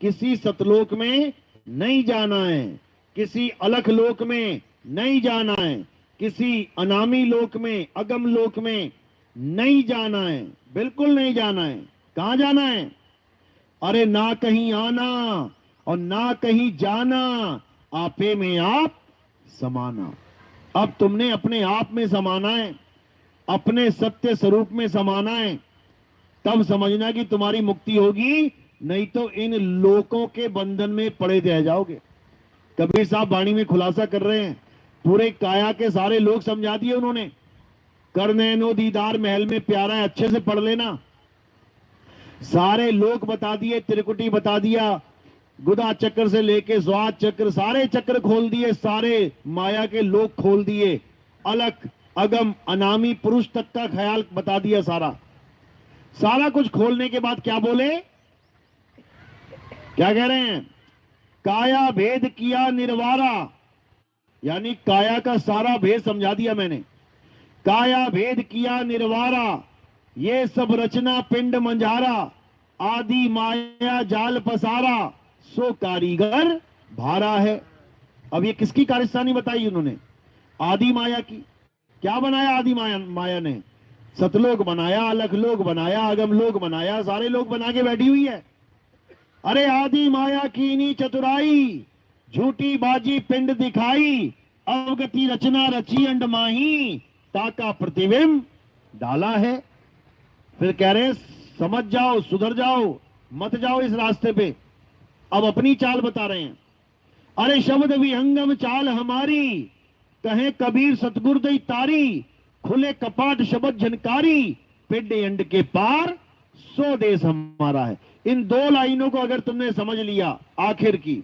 किसी सतलोक में नहीं जाना है, किसी अलख लोक में नहीं जाना है, किसी अनामी लोक में, अगम लोक में नहीं जाना है, बिल्कुल नहीं जाना है। कहां जाना है? अरे ना कहीं आना और ना कहीं जाना, आपे में आप समाना। अब तुमने अपने आप में समाना है, अपने सत्य स्वरूप में समाना है, तब समझना कि तुम्हारी मुक्ति होगी, नहीं तो इन लोकों के बंधन में पड़े रह जाओगे। कबीर साहब वाणी में खुलासा कर रहे हैं, पूरे काया के सारे लोग समझा दिए उन्होंने। कर नैनो दीदार महल में प्यारा है, अच्छे से पढ़ लेना। सारे लोग बता दिए, त्रिकुटी बता दिया, गुदा चक्र से लेके स्वाद चक्र, सारे चक्र खोल दिए, सारे माया के लोग खोल दिए, अलख अगम अनामी पुरुष तक का ख्याल बता दिया। सारा कुछ खोलने के बाद क्या बोले, क्या कह रहे हैं? काया भेद किया निर्वारा, यानी काया का सारा भेद समझा दिया मैंने। काया भेद किया निर्वारा, ये सब रचना पिंड मंझारा, आदि माया जाल पसारा, सो कारीगर भारा है। अब ये किसकी कारस्तानी बताई उन्होंने? आदि माया की। क्या बनाया आदि माया ने? सतलोक बनाया, अलख लोक बनाया, अगम लोक बनाया, सारे लोग बना के बैठी हुई है। अरे आदि माया कीनी चतुराई, झूठी बाजी पिंड दिखाई, अवगति रचना रची अंड माही, ताका प्रतिबिंब डाला है। फिर कह रहे समझ जाओ, सुधर जाओ, मत जाओ इस रास्ते पे। अब अपनी चाल बता रहे हैं। अरे शब्द विहंगम चाल हमारी, कहे कबीर सतगुर दई तारी, खुले कपाट शब्द झनकारी, पिंड अंड के पार सो देश हमारा है। इन दो लाइनों को अगर तुमने समझ लिया आखिर की,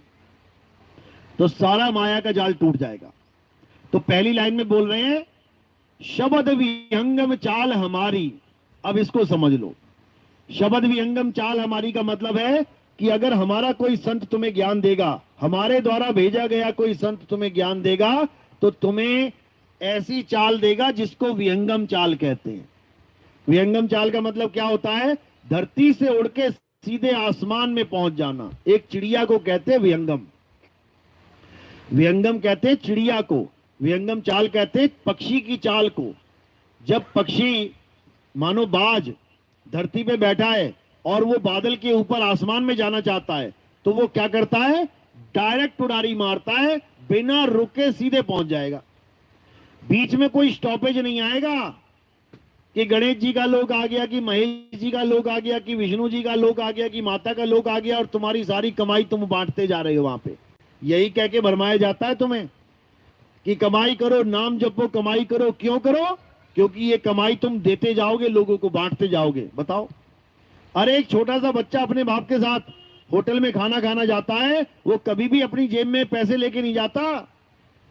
तो सारा माया का जाल टूट जाएगा। तो पहली लाइन में बोल रहे हैं शब्द विहंगम चाल हमारी। अब इसको समझ लो। शब्द विहंगम चाल हमारी का मतलब है कि अगर हमारा कोई संत तुम्हें ज्ञान देगा, हमारे द्वारा भेजा गया कोई संत तुम्हें ज्ञान देगा, तो तुम्हें ऐसी चाल देगा जिसको विहंगम चाल कहते हैं। विहंगम चाल का मतलब क्या होता है? धरती से उड़ के सीधे आसमान में पहुंच जाना। एक चिड़िया को कहते हैं विहंगम। विहंगम कहते हैं चिड़िया को, विहंगम चाल कहते हैं पक्षी की चाल को। जब पक्षी मानो बाज धरती पे बैठा है और वो बादल के ऊपर आसमान में जाना चाहता है, तो वो क्या करता है? डायरेक्ट उड़ारी मारता है, बिना रुके सीधे पहुंच जाएगा। बीच में कोई स्टॉपेज नहीं आएगा कि गणेश जी का लोक आ गया, कि महेश जी का लोक आ गया, कि विष्णु जी का लोक आ गया, कि माता का लोक आ गया और तुम्हारी सारी कमाई तुम बांटते जा रहे हो वहां पे। यही कह के भरमाया जाता है तुम्हें कि कमाई करो, नाम जपो, कमाई करो। क्यों करो? क्योंकि ये कमाई तुम देते जाओगे, लोगों को बांटते जाओगे। बताओ। अरे एक छोटा सा बच्चा अपने बाप के साथ होटल में खाना खाना जाता है, वो कभी भी अपनी जेब में पैसे लेके नहीं जाता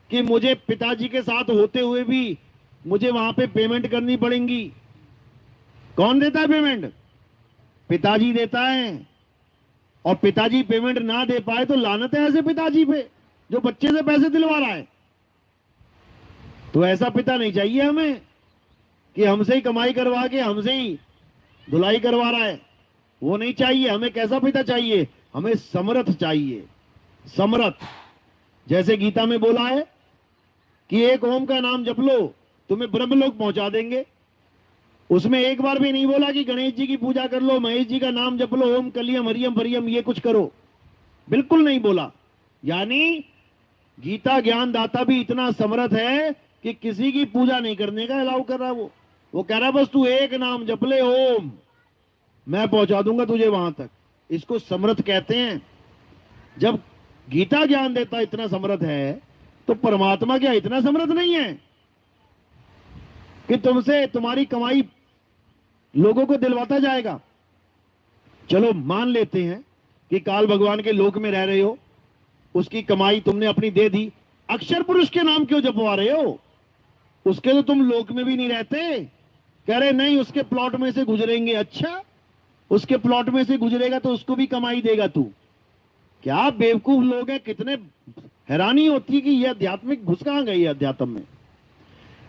कि मुझे पिताजी के साथ होते हुए भी मुझे वहां पे पेमेंट करनी पड़ेगी। कौन देता है पेमेंट? पिताजी देता है। और पिताजी पेमेंट ना दे पाए तो लानत है ऐसे पिताजी पे जो बच्चे से पैसे दिलवा रहा है। तो ऐसा पिता नहीं चाहिए हमें कि हमसे ही कमाई करवा के हमसे ही धुलाई करवा रहा है। वो नहीं चाहिए हमें। कैसा पिता चाहिए? हमें समर्थ चाहिए। समर्थ। जैसे गीता में बोला है कि एक ओम का नाम जप लो, तुम्हें ब्रह्मलोक पहुंचा देंगे। उसमें एक बार भी नहीं बोला कि गणेश जी की पूजा कर लो, महेश जी का नाम जप लो, ओम कलियम हरियम भरियम ये कुछ करो। बिल्कुल नहीं बोला। यानी गीता ज्ञान दाता भी इतना समर्थ है कि किसी की पूजा नहीं करने का अलाउ कर रहा। वो कह रहा बस तू एक नाम जप ले, ओम, मैं पहुंचा दूंगा तुझे वहां तक। इसको समर्थ कहते हैं। जब गीता ज्ञान देता इतना समर्थ है, तो परमात्मा क्या इतना समर्थ नहीं है कि तुमसे तुम्हारी कमाई लोगों को दिलवाता जाएगा? चलो मान लेते हैं कि काल भगवान के लोक में रह रहे हो, उसकी कमाई तुमने अपनी दे दी। अक्षर पुरुष के नाम क्यों जपवा रहे हो? उसके तो तुम लोक में भी नहीं रहते। कह रहे नहीं उसके प्लॉट में से गुजरेंगे। अच्छा, उसके प्लॉट में से गुजरेगा तो उसको भी कमाई देगा तू? क्या बेवकूफ लोग हैं। कितने हैरानी होती है कि ये आध्यात्मिक घुस कहां गई है अध्यात्म में।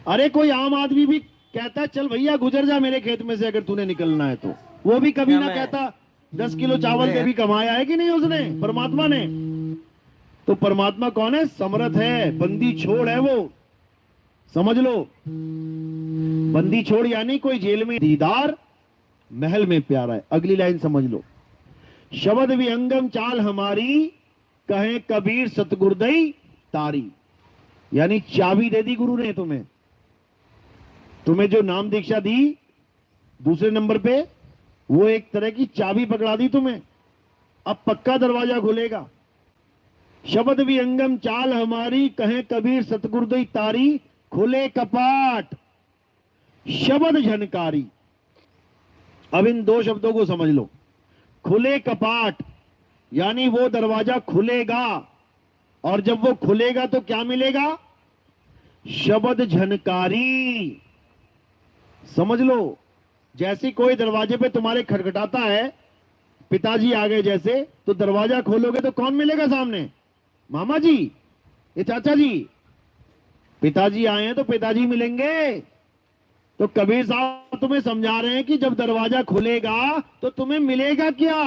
अरे कोई आम आदमी भी कहता है चल भैया गुजर जा मेरे खेत में से अगर तूने निकलना है तो, वो भी कभी ना कहता 10 किलो चावल कभी कमाया है कि नहीं उसने, परमात्मा ने। तो परमात्मा कौन है? समर्थ है। बंदी छोड़ है वो, समझ लो। बंदी छोड़ यानी कोई जेल में दीदार, महल में प्यारा है। अगली लाइन समझ लो। शब्द विहंगम चाल हमारी, कहे कबीर सतगुरदई तारी। यानी चाबी दे दी गुरु ने तुम्हें। तुम्हें जो नाम दीक्षा दी दूसरे नंबर पे, वो एक तरह की चाबी पकड़ा दी तुम्हें। अब पक्का दरवाजा खुलेगा। शब्द विहंगम चाल हमारी, कहे कबीर सतगुरदई तारी, खुले कपाट शब्द झनकारी। अब इन दो शब्दों को समझ लो। खुले कपाट यानी वो दरवाजा खुलेगा, और जब वो खुलेगा तो क्या मिलेगा? शब्द झनकारी। समझ लो, जैसे कोई दरवाजे पे तुम्हारे खटखटाता है, पिताजी आ गए जैसे, तो दरवाजा खोलोगे तो कौन मिलेगा सामने? मामा जी, ये चाचा जी। पिताजी आए हैं तो पिताजी मिलेंगे। तो कबीर साहब तुम्हें समझा रहे हैं कि जब दरवाजा खुलेगा तो तुम्हें मिलेगा क्या?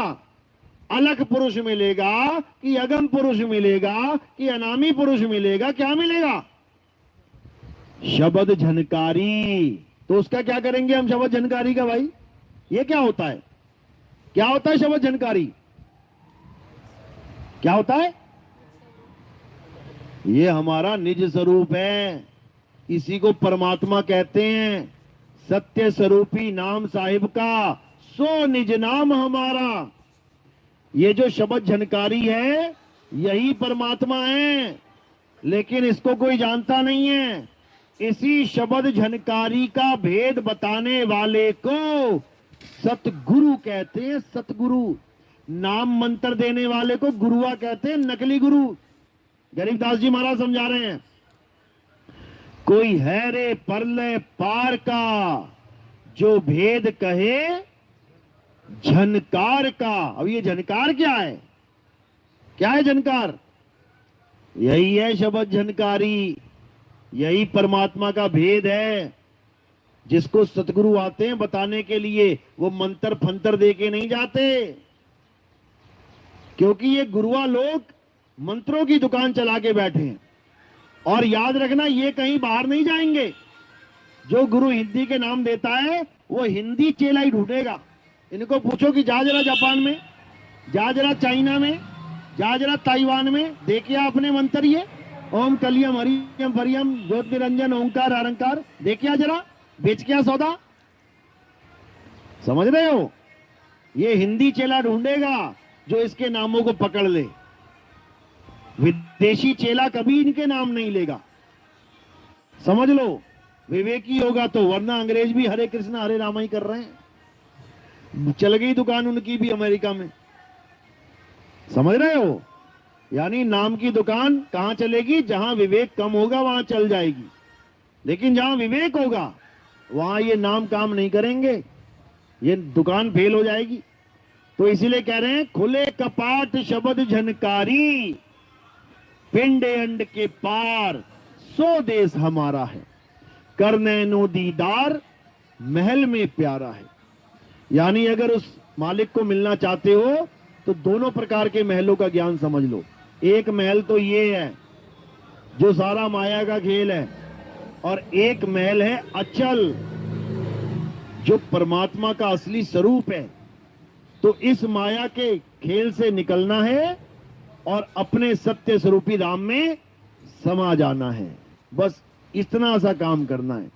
अलग पुरुष मिलेगा कि अगम पुरुष मिलेगा कि अनामी पुरुष मिलेगा? क्या मिलेगा? शब्द झनकारी। तो उसका क्या करेंगे हम शब्द झनकारी का भाई? ये क्या होता है? क्या होता है शब्द झनकारी? क्या होता है? ये हमारा निज स्वरूप है, इसी को परमात्मा कहते हैं। सत्य स्वरूपी नाम साहिब का सो निज नाम हमारा। ये जो शब्द झनकारी है यही परमात्मा है, लेकिन इसको कोई जानता नहीं है। इसी शब्द झनकारी का भेद बताने वाले को सतगुरु कहते हैं। सतगुरु। नाम मंत्र देने वाले को गुरुआ कहते हैं, नकली गुरु। गरीबदास जी महाराज समझा रहे हैं, कोई है रे परलय पार का जो भेद कहे झनकार का। अब ये झनकार क्या है? क्या है झनकार? यही है शब्द झनकारी, यही परमात्मा का भेद है, जिसको सतगुरु आते हैं बताने के लिए। वो मंत्र फंतर दे के नहीं जाते, क्योंकि ये गुरुआ लोग मंत्रों की दुकान चला के बैठे हैं। और याद रखना, ये कहीं बाहर नहीं जाएंगे। जो गुरु हिंदी के नाम देता है वो हिंदी चेला ही ढूंढेगा। इनको पूछो कि जा जरा जापान में, जा जरा चाइना में, जा जरा ताइवान में, देखिए आपने मंत्र ये ओम कलियम हरियम फरियम ज्योत निरंजन ओंकार अरंकार, देखिए जरा बेच क्या सौदा। समझ रहे हो? ये हिंदी चेला ढूंढेगा जो इसके नामों को पकड़ ले। विदेशी चेला कभी इनके नाम नहीं लेगा, समझ लो। विवेकी होगा तो, वरना अंग्रेज भी हरे कृष्णा हरे रामा ही कर रहे हैं। चल गई दुकान उनकी भी अमेरिका में, समझ रहे हो? यानी नाम की दुकान कहां चलेगी? जहां विवेक कम होगा वहां चल जाएगी, लेकिन जहां विवेक होगा वहां ये नाम काम नहीं करेंगे, ये दुकान फेल हो जाएगी। तो इसीलिए कह रहे हैं, खुले कपाट शब्द झनकारी पिंड अंड के पार सो देश हमारा है। करनैनो दीदार महल में प्यारा है। यानी अगर उस मालिक को मिलना चाहते हो तो दोनों प्रकार के महलों का ज्ञान समझ लो। एक महल तो ये है जो सारा माया का खेल है, और एक महल है अचल जो परमात्मा का असली स्वरूप है। तो इस माया के खेल से निकलना है और अपने सत्य स्वरूपी राम में समा जाना है। बस इतना सा काम करना है।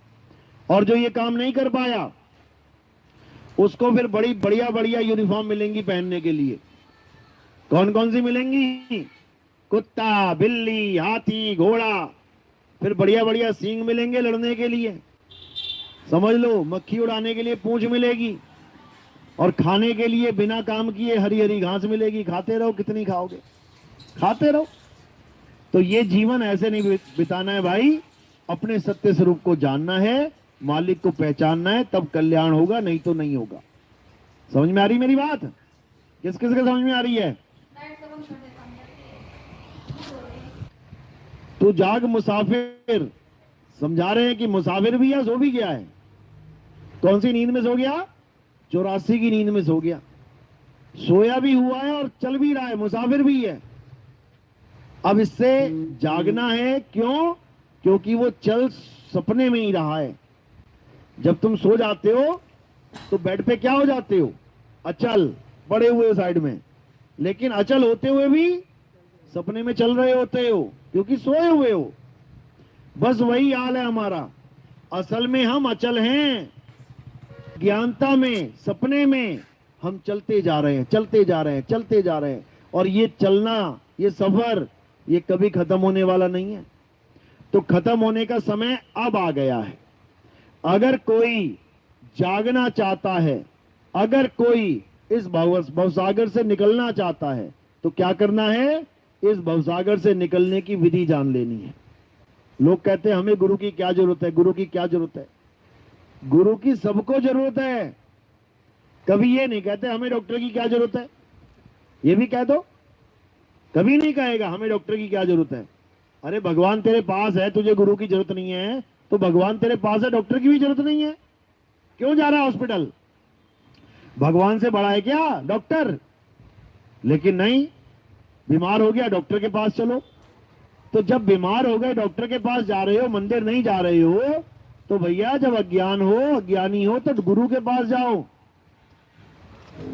और जो ये काम नहीं कर पाया उसको फिर बड़ी बढ़िया बढ़िया यूनिफॉर्म मिलेंगी पहनने के लिए। कौन कौन सी मिलेंगी? कुत्ता, बिल्ली, हाथी, घोड़ा, फिर बढ़िया बढ़िया सींग मिलेंगे लड़ने के लिए, समझ लो। मक्खी उड़ाने के लिए पूंछ मिलेगी, और खाने के लिए बिना काम किए हरी हरी घास मिलेगी। खाते रहो, कितनी खाओगे? खाते रहो। तो ये जीवन ऐसे नहीं बिताना है भाई। अपने सत्य स्वरूप को जानना है, मालिक को पहचानना है, तब कल्याण होगा, नहीं तो नहीं होगा। समझ में आ रही मेरी बात? किस किस के समझ में आ रही है? तो जाग मुसाफिर, समझा रहे हैं कि मुसाफिर भी है, सो भी गया है। कौन सी नींद में सो गया? 84 की नींद में सो गया। सोया भी हुआ है और चल भी रहा है, मुसाफिर भी है। अब इससे जागना है। क्यों? क्योंकि वो चल सपने में ही रहा है। जब तुम सो जाते हो तो बेड पे क्या हो जाते हो? अचल, पड़े हुए साइड में। लेकिन अचल होते हुए भी सपने में चल रहे होते हो, क्योंकि सोए हुए हो। बस वही हाल है हमारा। असल में हम अचल हैं, ज्ञानता में, सपने में हम चलते जा रहे हैं, चलते जा रहे हैं, चलते जा रहे हैं। और ये चलना, ये सफर, ये कभी खत्म होने वाला नहीं है। तो खत्म होने का समय अब आ गया है। अगर कोई जागना चाहता है, अगर कोई इस भवसागर से निकलना चाहता है, तो क्या करना है? इस भवसागर से निकलने की विधि जान लेनी है। लोग कहते हैं हमें गुरु की क्या जरूरत है? गुरु की क्या जरूरत है? गुरु की सबको जरूरत है। कभी ये नहीं कहते हमें डॉक्टर की क्या जरूरत है। ये भी कह दो, कभी नहीं कहेगा हमें डॉक्टर की क्या जरूरत है। अरे भगवान तेरे पास है, तुझे गुरु की जरूरत नहीं है, तो भगवान तेरे पास है, डॉक्टर की भी जरूरत नहीं है। क्यों जा रहा है हॉस्पिटल? भगवान से बड़ा है क्या डॉक्टर? लेकिन नहीं, बीमार हो गया डॉक्टर के पास चलो। तो जब बीमार हो गए डॉक्टर के पास जा रहे हो, मंदिर नहीं जा रहे हो, तो भैया जब अज्ञान हो, अज्ञानी हो, तो गुरु के पास जाओ।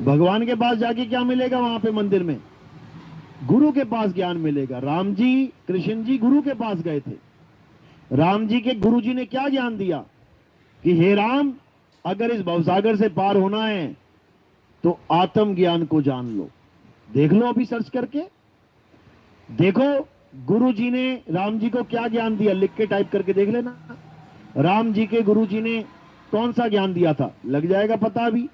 भगवान के पास जाके क्या मिलेगा वहां पे मंदिर में? गुरु के पास ज्ञान मिलेगा। राम जी, कृष्ण जी गुरु के पास गए थे। राम जी के गुरु जी ने क्या ज्ञान दिया कि हे राम, अगर इस भवसागर से पार होना है तो आत्म ज्ञान को जान लो। देख लो अभी सर्च करके, देखो गुरु जी ने राम जी को क्या ज्ञान दिया, लिख के टाइप करके देख लेना। राम जी के गुरु जी ने कौन सा ज्ञान दिया था, लग जाएगा पता अभी।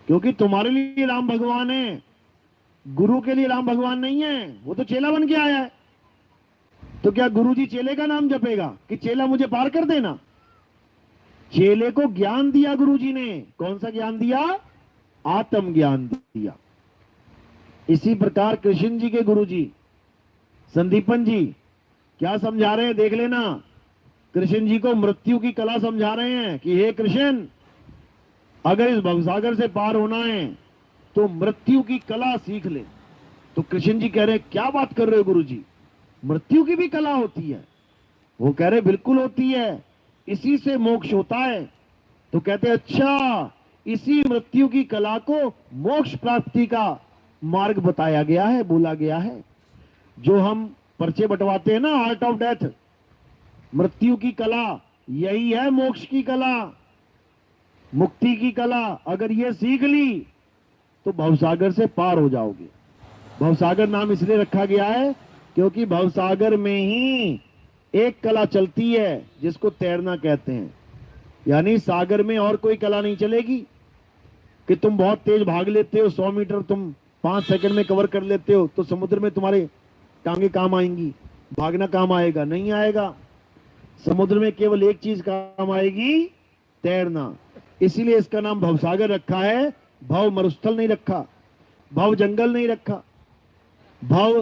क्योंकि तुम्हारे लिए राम भगवान है, गुरु के लिए राम भगवान नहीं है, वो तो चेला बन के आया है। तो क्या गुरु जी चेले का नाम जपेगा कि चेला मुझे पार कर देना? चेले को ज्ञान दिया गुरु जी ने। कौन सा ज्ञान दिया? आत्म ज्ञान दिया। इसी प्रकार कृष्ण जी के गुरु जी संदीपन जी क्या समझा रहे हैं, देख लेना। कृष्ण जी को मृत्यु की कला समझा रहे हैं कि हे कृष्ण, अगर इस भवसागर से पार होना है तो मृत्यु की कला सीख ले। तो कृष्ण जी कह रहे हैं क्या बात कर रहे हो गुरु जी, मृत्यु की भी कला होती है? वो कह रहे बिल्कुल होती है, इसी से मोक्ष होता है। तो कहते हैं अच्छा, इसी मृत्यु की कला को मोक्ष प्राप्ति का मार्ग बताया गया है, बोला गया है। जो हम पर्चे बंटवाते हैं ना, आर्ट ऑफ डेथ, मृत्यु की कला, यही है मोक्ष की कला, मुक्ति की कला। अगर ये सीख ली तो भवसागर से पार हो जाओगे। भवसागर नाम इसलिए रखा गया है क्योंकि भवसागर में ही एक कला चलती है जिसको तैरना कहते हैं। यानी सागर में और कोई कला नहीं चलेगी कि तुम बहुत तेज भाग लेते हो, 100 मीटर तुम 5 सेकंड में कवर कर लेते हो, तो समुद्र में तुम्हारे टांगे काम आएंगी, भागना काम आएगा? नहीं आएगा। समुद्र में केवल एक चीज काम आएगी, तैरना। इसीलिए इसका नाम भवसागर रखा है। भव मरुस्थल नहीं रखा, भव जंगल नहीं रखा, भव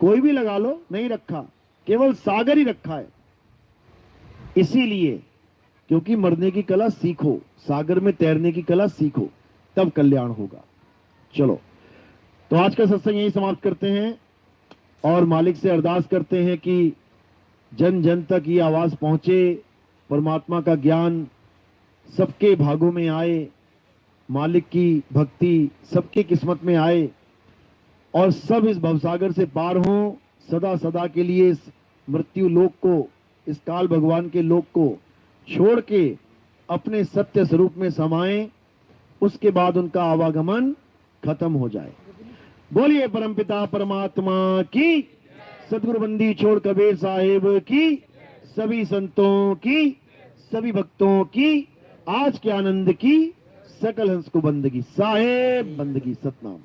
कोई भी लगा लो नहीं रखा, केवल सागर ही रखा है। इसीलिए क्योंकि मरने की कला सीखो, सागर में तैरने की कला सीखो, तब कल्याण होगा। चलो, तो आज का सत्संग यही समाप्त करते हैं और मालिक से अरदास करते हैं कि जन जन तक ये आवाज पहुंचे, परमात्मा का ज्ञान सबके भागों में आए, मालिक की भक्ति सबके किस्मत में आए और सब इस भवसागर से पार हों, सदा सदा के लिए इस मृत्यु लोक को, इस काल भगवान के लोक को छोड़ के अपने सत्य स्वरूप में समाएं। उसके बाद उनका आवागमन खत्म हो जाए। बोलिए परमपिता परमात्मा की, सदगुरु बंदी छोड़ कबीर साहिब की, सभी संतों की, सभी भक्तों की, आज के आनंद की, सकल हंस को बंदगी। साहेब बंदगी सतनाम।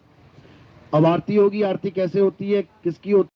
अब आरती होगी। आरती कैसे होती है, किसकी होती